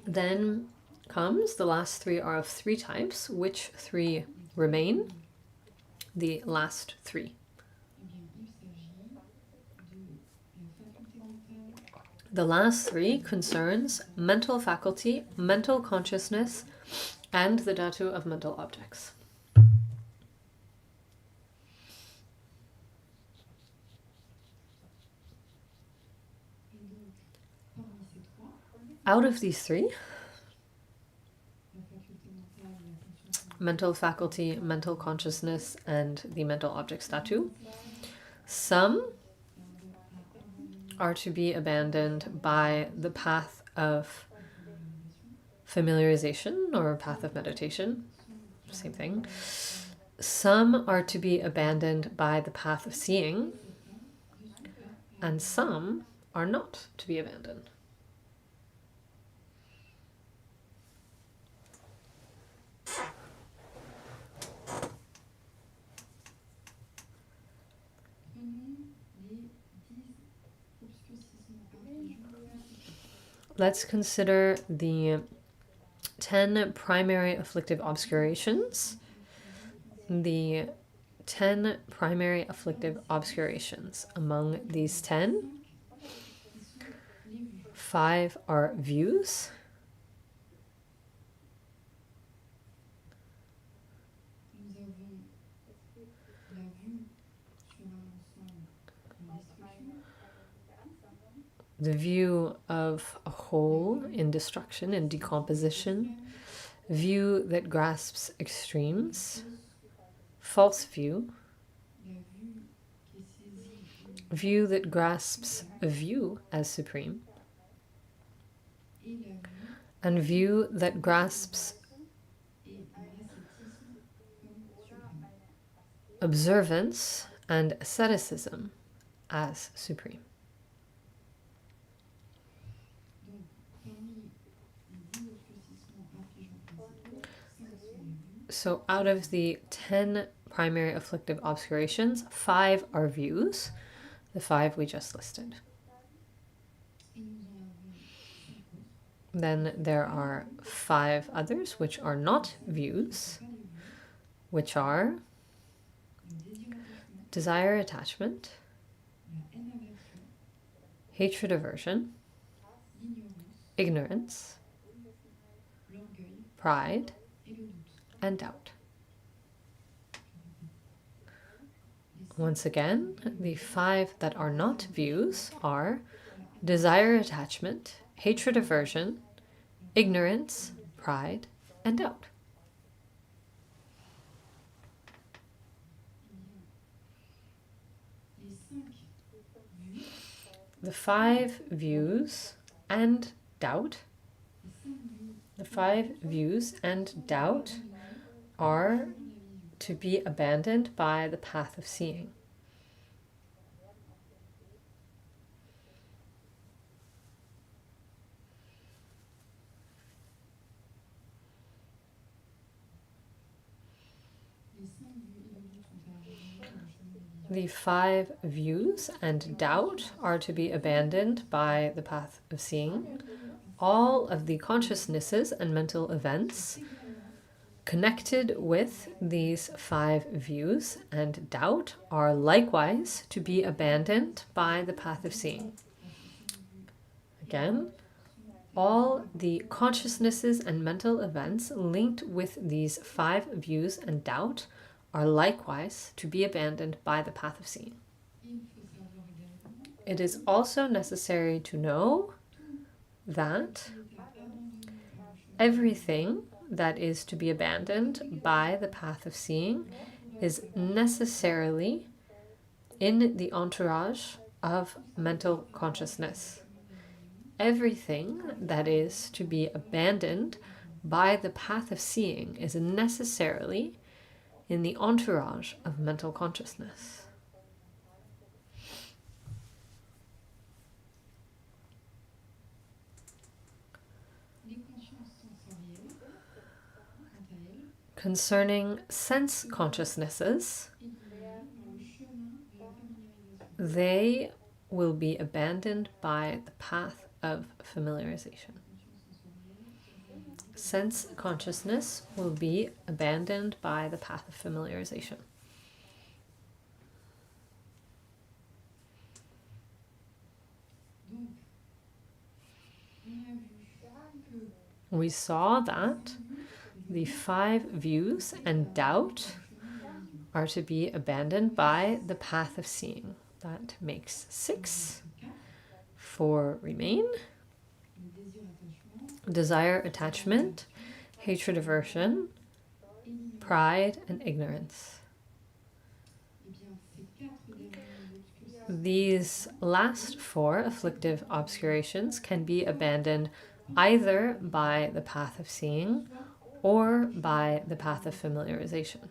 Then comes the last 3 are of 3 types. Which 3 remain? The last 3. The last 3 concerns mental faculty, mental consciousness, and the dhatu of mental objects. Out of these 3, mental faculty, mental consciousness, and the mental objects dhatu, some are to be abandoned by the path of familiarization or path of meditation, same thing. Some are to be abandoned by the path of seeing, and some are not to be abandoned. Let's consider the 10 primary afflictive obscurations. The 10 primary afflictive obscurations. Among these 10, 5 are views. The view of a whole in destruction and decomposition, view that grasps extremes, false view, view that grasps a view as supreme, and view that grasps observance and asceticism as supreme. So out of the 10 primary afflictive obscurations, 5 are views, the 5 we just listed. Then there are 5 others which are not views, which are desire, attachment, hatred, aversion, ignorance, pride, and doubt. Once again, the 5 that are not views are desire, attachment, hatred, aversion, ignorance, pride, and doubt. The 5 views and doubt, the 5 views and doubt are to be abandoned by the path of seeing. The 5 views and doubt are to be abandoned by the path of seeing. All of the consciousnesses and mental events connected with these 5 views and doubt are likewise to be abandoned by the path of seeing. Again, all the consciousnesses and mental events linked with these 5 views and doubt are likewise to be abandoned by the path of seeing. It is also necessary to know that everything that is to be abandoned by the path of seeing is necessarily in the entourage of mental consciousness. Everything that is to be abandoned by the path of seeing is necessarily in the entourage of mental consciousness. Concerning sense consciousnesses, they will be abandoned by the path of familiarization. Sense consciousness will be abandoned by the path of familiarization. We saw that the 5 views and doubt are to be abandoned by the path of seeing. That makes 6. 4 remain. Desire, attachment, hatred, aversion, pride, and ignorance. These last 4 afflictive obscurations can be abandoned either by the path of seeing or by the path of familiarization.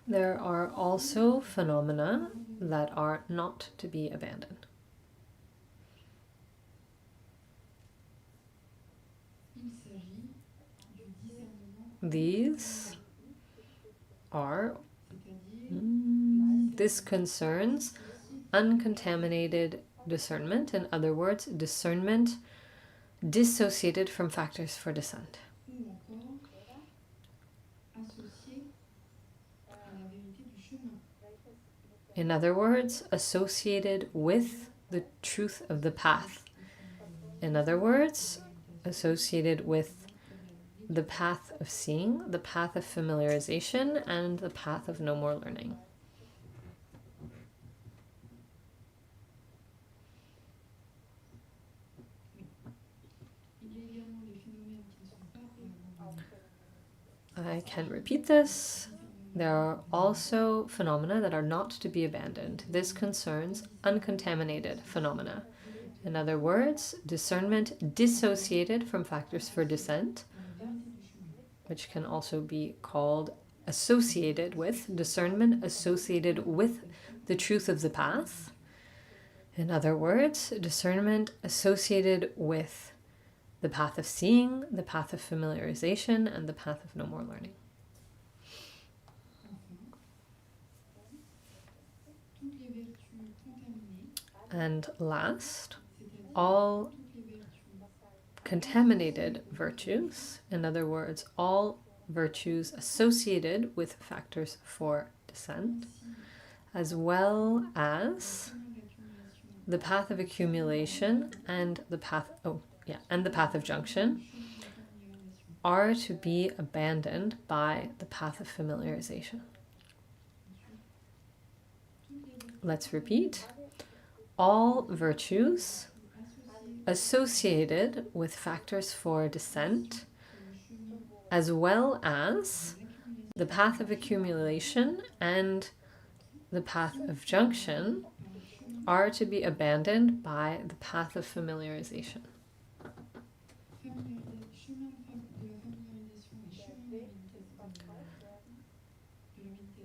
There are also phenomena that are not to be abandoned. These are, this concerns uncontaminated discernment, in other words, discernment dissociated from factors for descent. In other words, associated with the truth of the path. In other words, associated with the path of seeing, the path of familiarization, and the path of no more learning. I can repeat this. There are also phenomena that are not to be abandoned. This concerns uncontaminated phenomena. In other words, discernment dissociated from factors for descent, which can also be called associated with, discernment associated with the truth of the path. In other words, discernment associated with the path of seeing, the path of familiarization, and the path of no more learning. And last, all contaminated virtues, in other words, all virtues associated with factors for descent, as well as the path of accumulation and the path of junction, are to be abandoned by the path of familiarization. Let's repeat. All virtues associated with factors for descent, as well as the path of accumulation and the path of junction, are to be abandoned by the path of familiarization.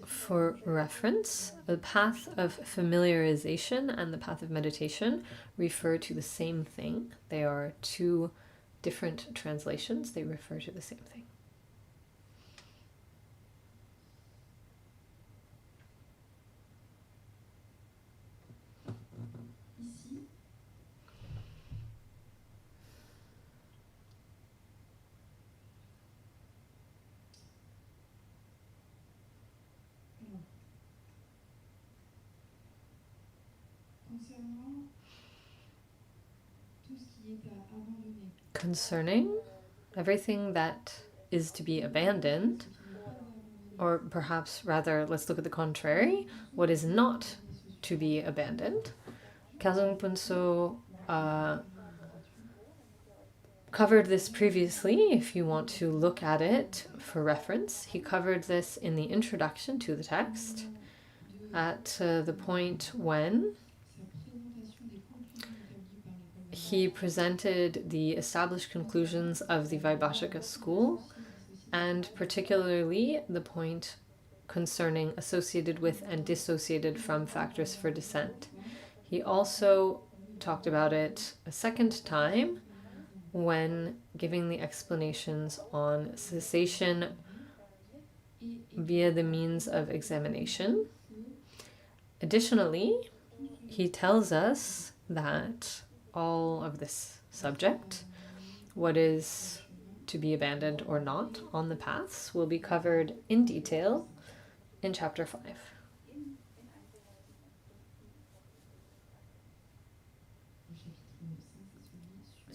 For reference, the path of familiarization and the path of meditation refer to the same thing. They are 2 different translations. They refer to the same thing. Concerning everything that is to be abandoned, or perhaps rather, let's look at the contrary, what is not to be abandoned. Khelzang Puntso covered this previously if you want to look at it for reference. He covered this in the introduction to the text at the point when he presented the established conclusions of the Vaibhashika school, and particularly the point concerning associated with and dissociated from factors for descent. He also talked about it a second time when giving the explanations on cessation via the means of examination. Additionally, he tells us that all of this subject, what is to be abandoned or not on the paths, will be covered in detail in chapter 5.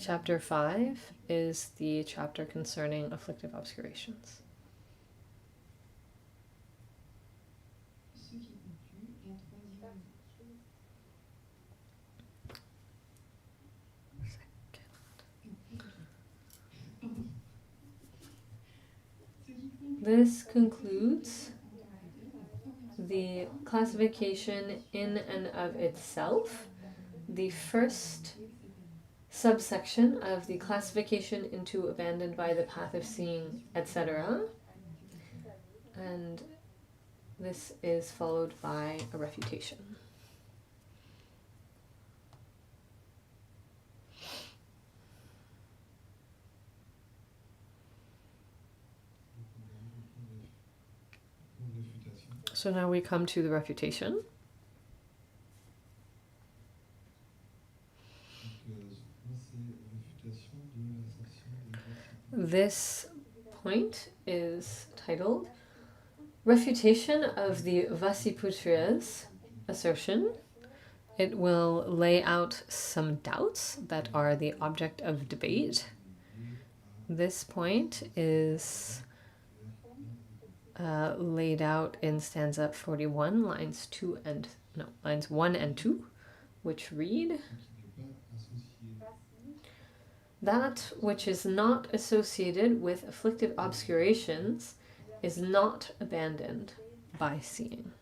Chapter 5 is the chapter concerning afflictive obscurations. This concludes the classification in and of itself, the first subsection of the classification into abandoned by the path of seeing, etc. And this is followed by a refutation. So now we come to the refutation. This point is titled Refutation of the Vasiputriya's assertion. It will lay out some doubts that are the object of debate. This point is laid out in stanza 41, lines 1 and 2, which read, "That which is not associated with afflictive obscurations is not abandoned by seeing.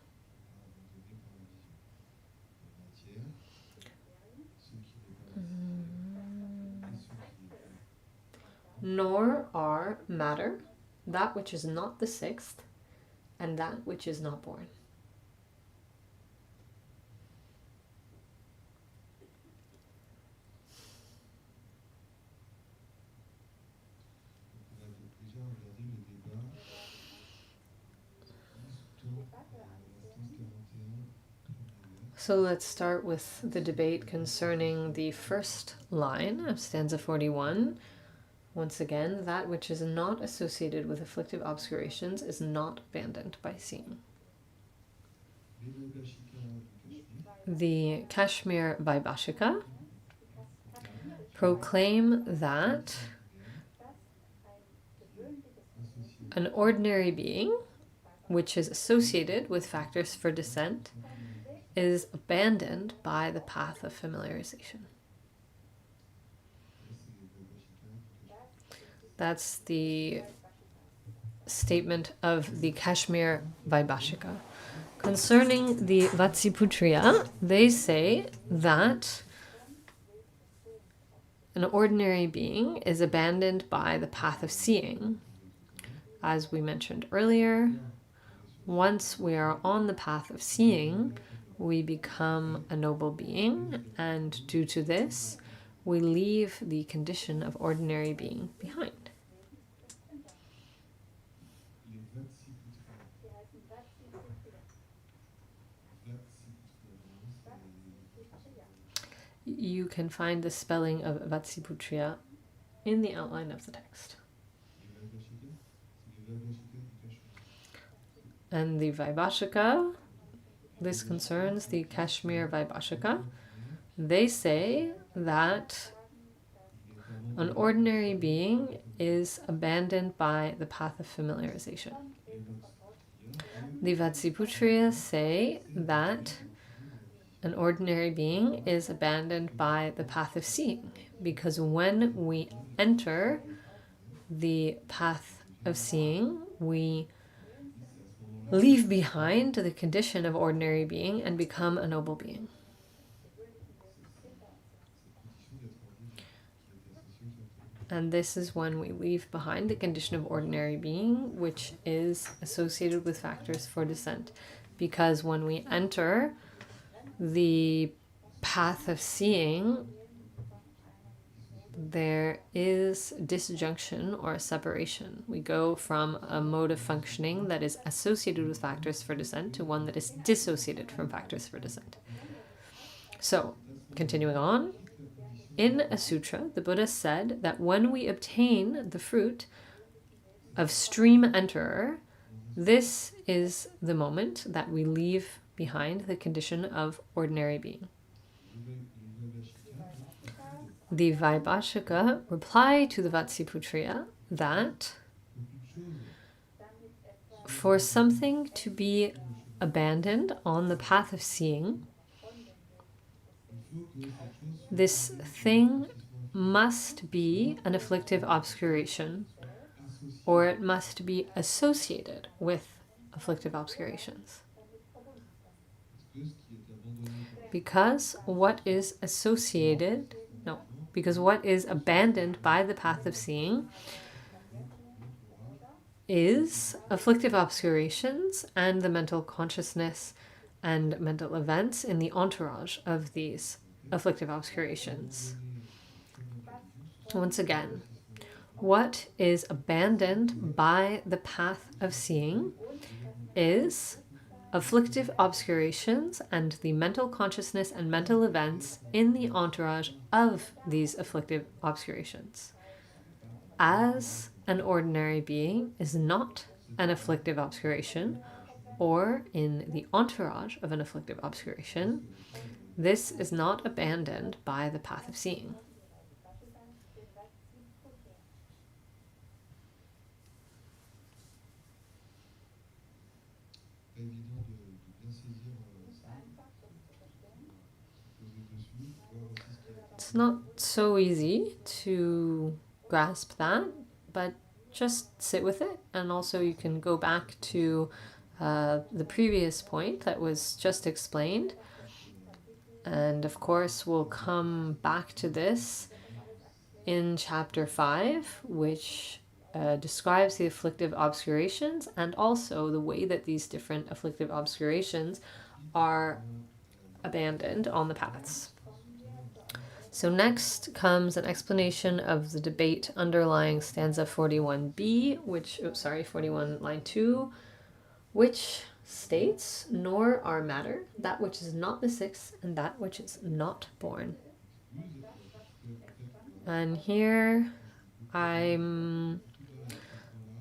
Nor are matter, that which is not the sixth, and that which is not born." So let's start with the debate concerning the first line of stanza 41. Once again, that which is not associated with afflictive obscurations is not abandoned by seeing. The Kashmir Vaibhashika proclaim that an ordinary being, which is associated with factors for descent, is abandoned by the path of familiarization. That's the statement of the Kashmir Vaibhashika. Concerning the Vatsiputriya, they say that an ordinary being is abandoned by the path of seeing. As we mentioned earlier, once we are on the path of seeing, we become a noble being, and due to this, we leave the condition of ordinary being behind. You can find the spelling of Vatsiputriya in the outline of the text. And the Vaibhashika, this concerns the Kashmir Vaibhashika. They say that an ordinary being is abandoned by the path of familiarization. The Vatsiputriya say that an ordinary being is abandoned by the path of seeing, because when we enter the path of seeing, we leave behind the condition of ordinary being and become a noble being. And this is when we leave behind the condition of ordinary being, which is associated with factors for descent. Because when we enter the path of seeing, there is disjunction or separation. We go from a mode of functioning that is associated with factors for descent to one that is dissociated from factors for descent. So, continuing on, in a sutra, the Buddha said that when we obtain the fruit of stream enterer, this is the moment that we leave behind the condition of ordinary being. The Vaibhashika reply to the Vatsiputriya that for something to be abandoned on the path of seeing, this thing must be an afflictive obscuration, or it must be associated with afflictive obscurations. Because what is abandoned by the path of seeing is afflictive obscurations and the mental consciousness and mental events in the entourage of these afflictive obscurations. Once again, what is abandoned by the path of seeing is afflictive obscurations and the mental consciousness and mental events in the entourage of these afflictive obscurations. As an ordinary being is not an afflictive obscuration, or in the entourage of an afflictive obscuration, this is not abandoned by the path of seeing. It's not so easy to grasp that, but just sit with it. And also you can go back to the previous point that was just explained. And of course, we'll come back to this in chapter 5, which describes the afflictive obscurations and also the way that these different afflictive obscurations are abandoned on the paths. So next comes an explanation of the debate underlying stanza 41b, 41 line 2, which states, "Nor are matter that which is not the sixth and that which is not born." And here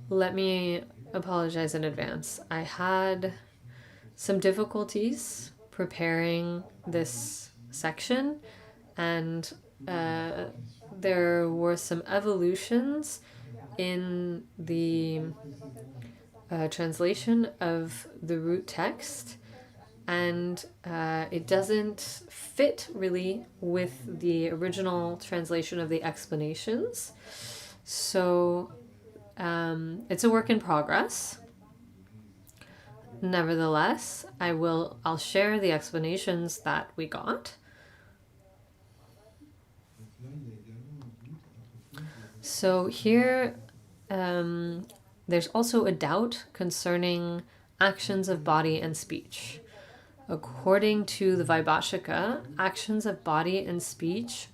let me apologize in advance. I had some difficulties preparing this section, and there were some evolutions in the translation of the root text, and it doesn't fit really with the original translation of the explanations. So it's a work in progress. Nevertheless, I'll share the explanations that we got. So here, there's also a doubt concerning actions of body and speech. According to the Vaibhashika, actions of body and speech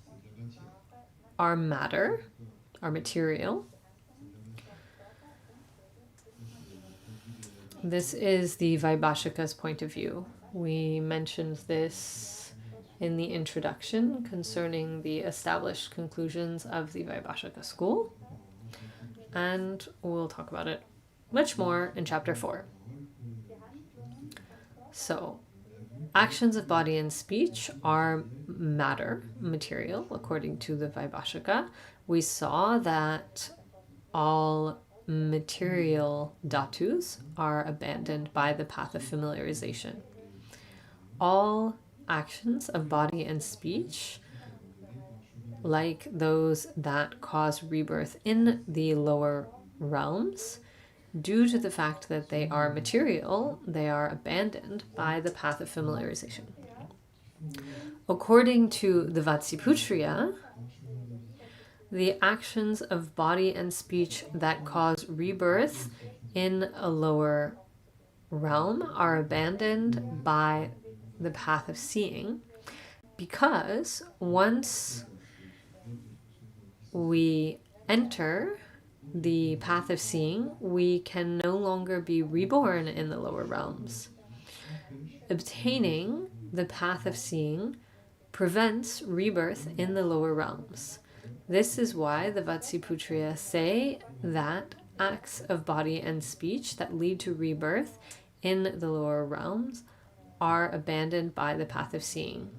are matter, are material. This is the Vaibhashika's point of view. We mentioned this in the introduction concerning the established conclusions of the Vaibhashika school, and we'll talk about it much more in chapter 4. So, actions of body and speech are matter, material, according to the Vaibhashika. We saw that all material dhatus are abandoned by the path of familiarization. All actions of body and speech, like those that cause rebirth in the lower realms, due to the fact that they are material, they are abandoned by the path of familiarization. According to the Vatsiputriya, the actions of body and speech that cause rebirth in a lower realm are abandoned by the path of seeing, because once we enter the path of seeing, we can no longer be reborn in the lower realms. Obtaining the path of seeing prevents rebirth in the lower realms. This is why the Vatsiputriya say that acts of body and speech that lead to rebirth in the lower realms are abandoned by the path of seeing.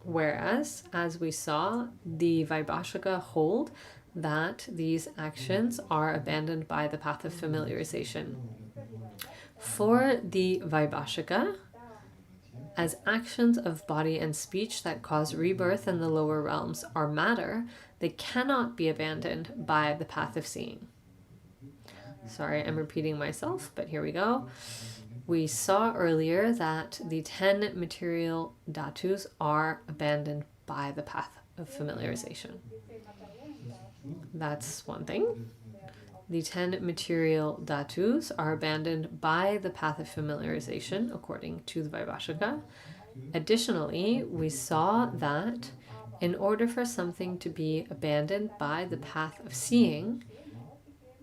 Whereas, as we saw, the Vaibhashika hold that these actions are abandoned by the path of familiarization. For the Vaibhashika, as actions of body and speech that cause rebirth in the lower realms are matter, they cannot be abandoned by the path of seeing. Sorry, I'm repeating myself, but here we go. We saw earlier that the 10 material dhatus are abandoned by the path of familiarization. That's one thing. The 10 material dhatus are abandoned by the path of familiarization, according to the Vaibhashika. Additionally, we saw that in order for something to be abandoned by the path of seeing,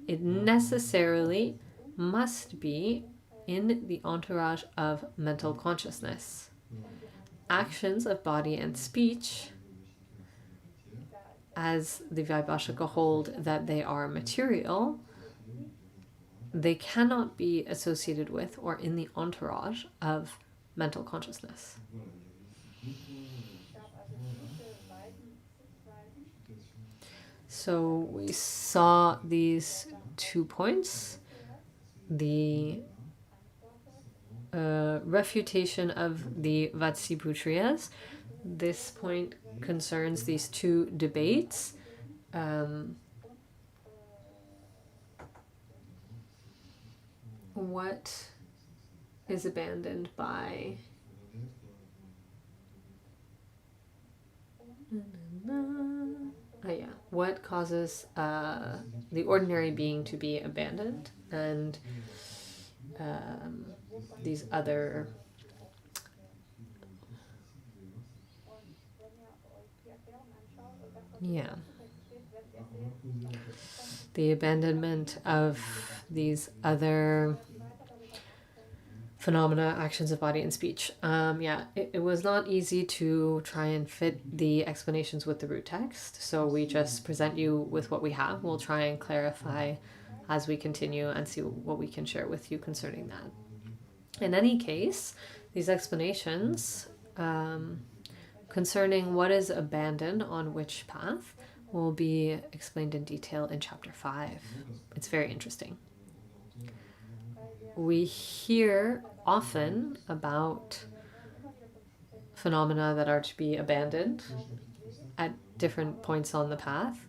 it necessarily must be in the entourage of mental consciousness. Actions of body and speech, as the Vaibhashika hold that they are material, they cannot be associated with or in the entourage of mental consciousness. So we saw these 2 points. The refutation of the Vatsiputriyas. This point concerns these 2 debates. What is abandoned by what causes the ordinary being to be abandoned, and these other the abandonment of these other phenomena, actions of body and speech. It was not easy to try and fit the explanations with the root text, so we just present you with what we have. We'll try and clarify as we continue and see what we can share with you concerning that. In any case, these explanations concerning what is abandoned on which path will be explained in detail in chapter 5. It's very interesting. We hear often about phenomena that are to be abandoned at different points on the path,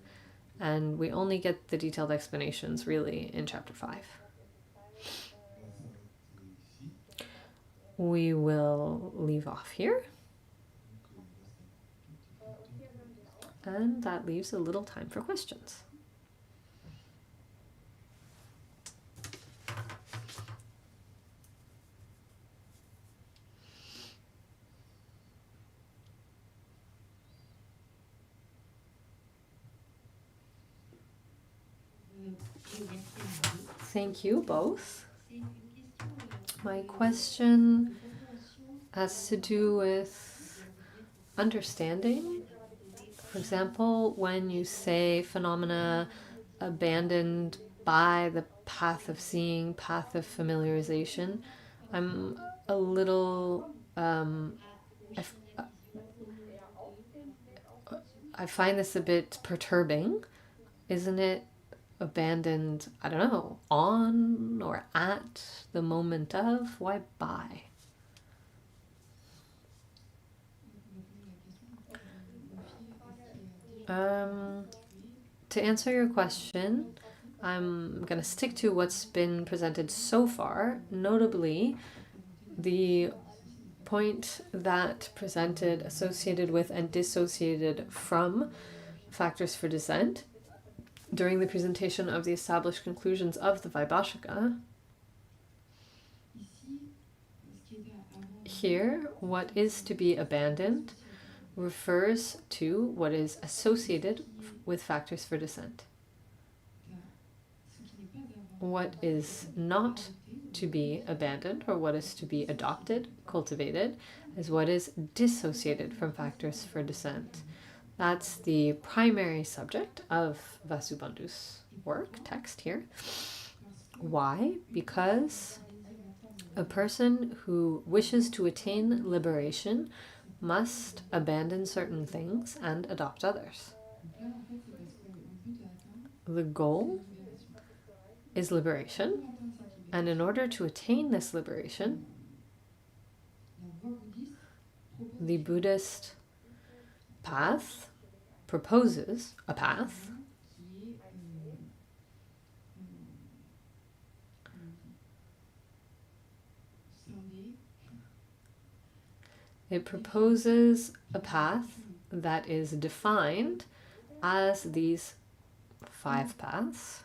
and we only get the detailed explanations really in chapter 5. We will leave off here, and that leaves a little time for questions. Thank you both. My question has to do with understanding. For example, when you say phenomena abandoned by the path of seeing, path of familiarization, I'm a little... I find this a bit perturbing. Isn't it abandoned, I don't know, on or at the moment of? Why by? To answer your question, I'm going to stick to what's been presented so far, notably the point that presented associated with and dissociated from factors for descent during the presentation of the established conclusions of the Vaibhashika. Here, what is to be abandoned refers to what is associated with factors for descent. What is not to be abandoned, or what is to be adopted, cultivated, is what is dissociated from factors for descent. That's the primary subject of Vasubandhu's work, text here. Why? Because a person who wishes to attain liberation must abandon certain things and adopt others. The goal is liberation, and in order to attain this liberation, the Buddhist path proposes a path that is defined as these 5 paths.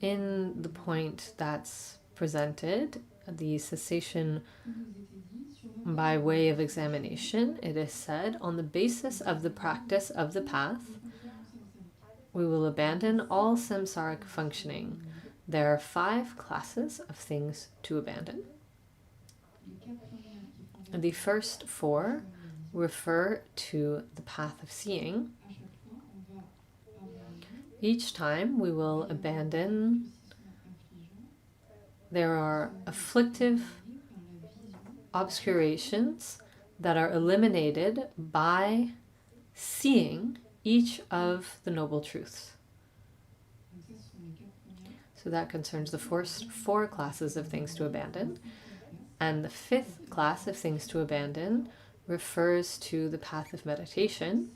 In the point that's presented, the cessation by way of examination, it is said, on the basis of the practice of the path, we will abandon all samsaric functioning. There are 5 classes of things to abandon. The first 4 refer to the path of seeing. Each time we will abandon, there are afflictive obscurations that are eliminated by seeing each of the Noble Truths. So that concerns the first 4 classes of things to abandon. And the 5th class of things to abandon refers to the path of meditation.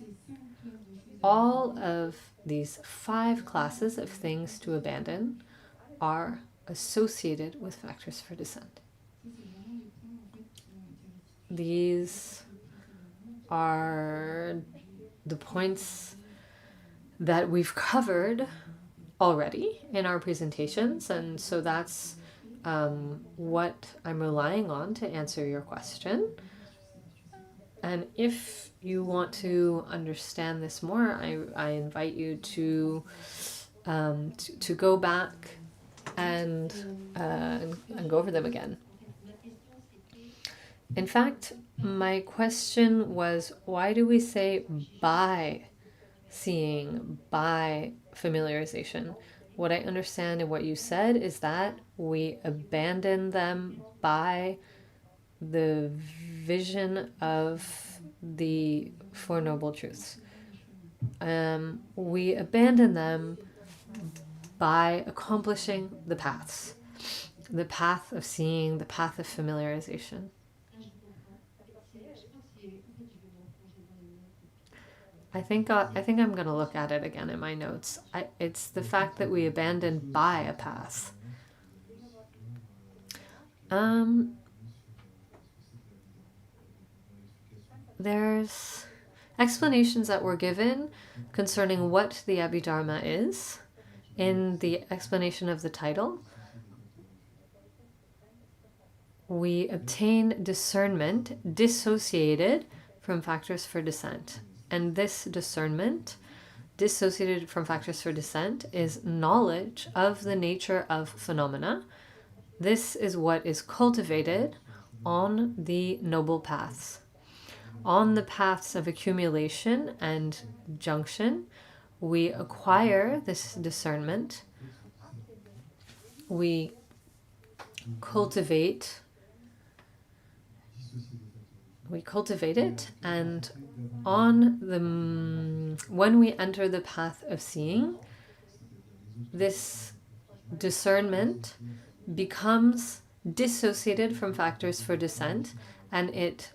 All of these 5 classes of things to abandon are associated with factors for descent. These are the points that we've covered already in our presentations, and so that's what I'm relying on to answer your question. And if you want to understand this more, I invite you to go back and go over them again. In fact, my question was, why do we say by seeing, by familiarization? What I understand in what you said is that we abandon them by the vision of the Four Noble Truths. We abandon them by accomplishing the paths. The path of seeing, the path of familiarization. I think I'm going to look at it again in my notes. It's the fact that we abandon by a path. There's explanations that were given concerning what the Abhidharma is in the explanation of the title. We obtain discernment dissociated from factors for descent. And this discernment, dissociated from factors for descent, is knowledge of the nature of phenomena. This is what is cultivated on the noble paths. On the paths of accumulation and junction, we acquire this discernment. We cultivate it, and when we enter the path of seeing, this discernment becomes dissociated from factors for descent, and it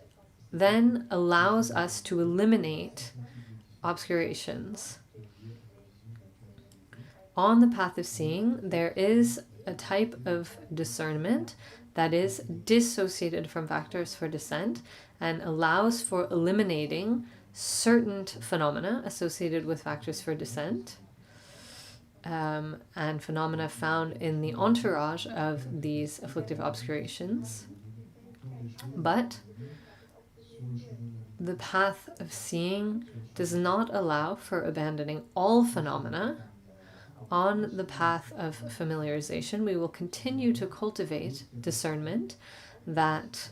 then allows us to eliminate obscurations. On the path of seeing, there is a type of discernment that is dissociated from factors for descent and allows for eliminating certain phenomena associated with factors for descent, and phenomena found in the entourage of these afflictive obscurations. But the path of seeing does not allow for abandoning all phenomena. On the path of familiarization, we will continue to cultivate discernment that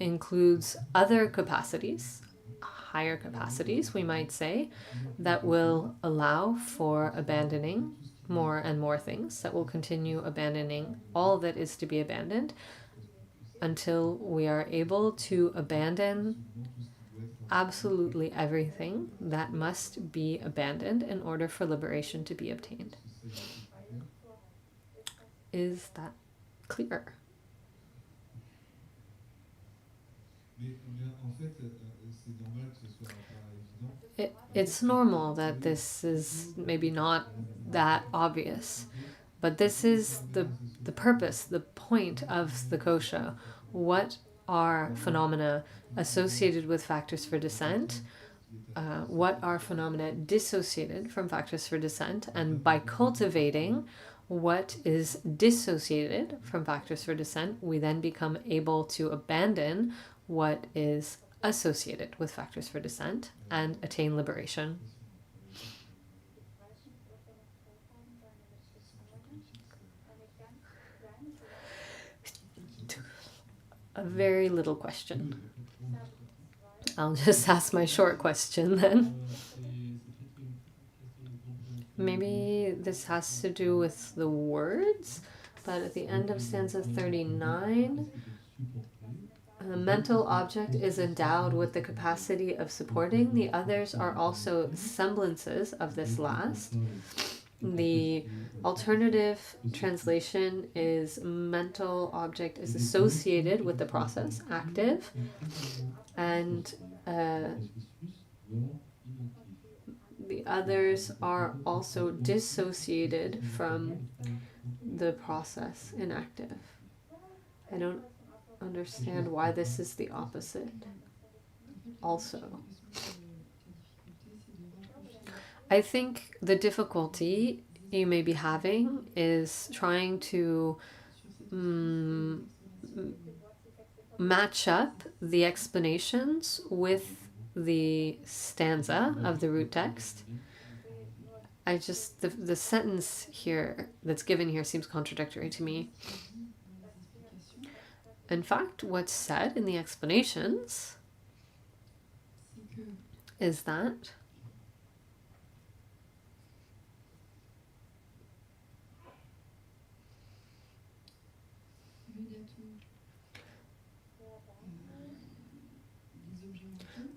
includes other capacities, higher capacities, we might say, that will allow for abandoning more and more things, that will continue abandoning all that is to be abandoned until we are able to abandon absolutely everything that must be abandoned in order for liberation to be obtained. Is that clear? It's normal that this is maybe not that obvious, but this is the purpose, the point of the kosha. What are phenomena associated with factors for descent? What are phenomena dissociated from factors for descent? And by cultivating what is dissociated from factors for descent, we then become able to abandon what is associated with factors for descent and attain liberation. A very little question. I'll just ask my short question then. Maybe this has to do with the words, but at the end of stanza 39, a mental object is endowed with the capacity of supporting. The others are also semblances of this last. The alternative translation is mental object is associated with the process, active, and the others are also dissociated from the process, inactive. I don't understand why this is the opposite. Also, I think the difficulty you may be having is trying to match up the explanations with the stanza of the root text. The sentence here that's given here seems contradictory to me. In fact, what's said in the explanations is that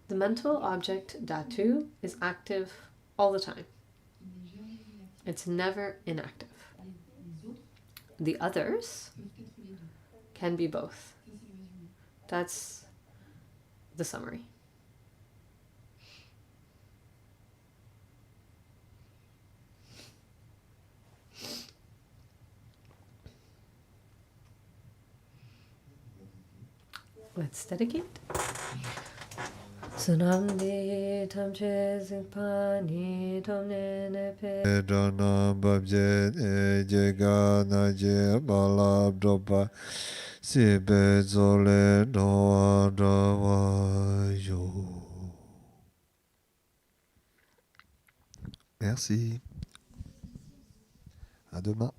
the mental object dhatu is active all the time. It's never inactive. The others can be both. That's the summary. Let's dedicate. Sunamdi tamche zingpani tomne nepe
Edana babje ejega naje balabdoba sibe zole doa dawa yo. Merci. À demain.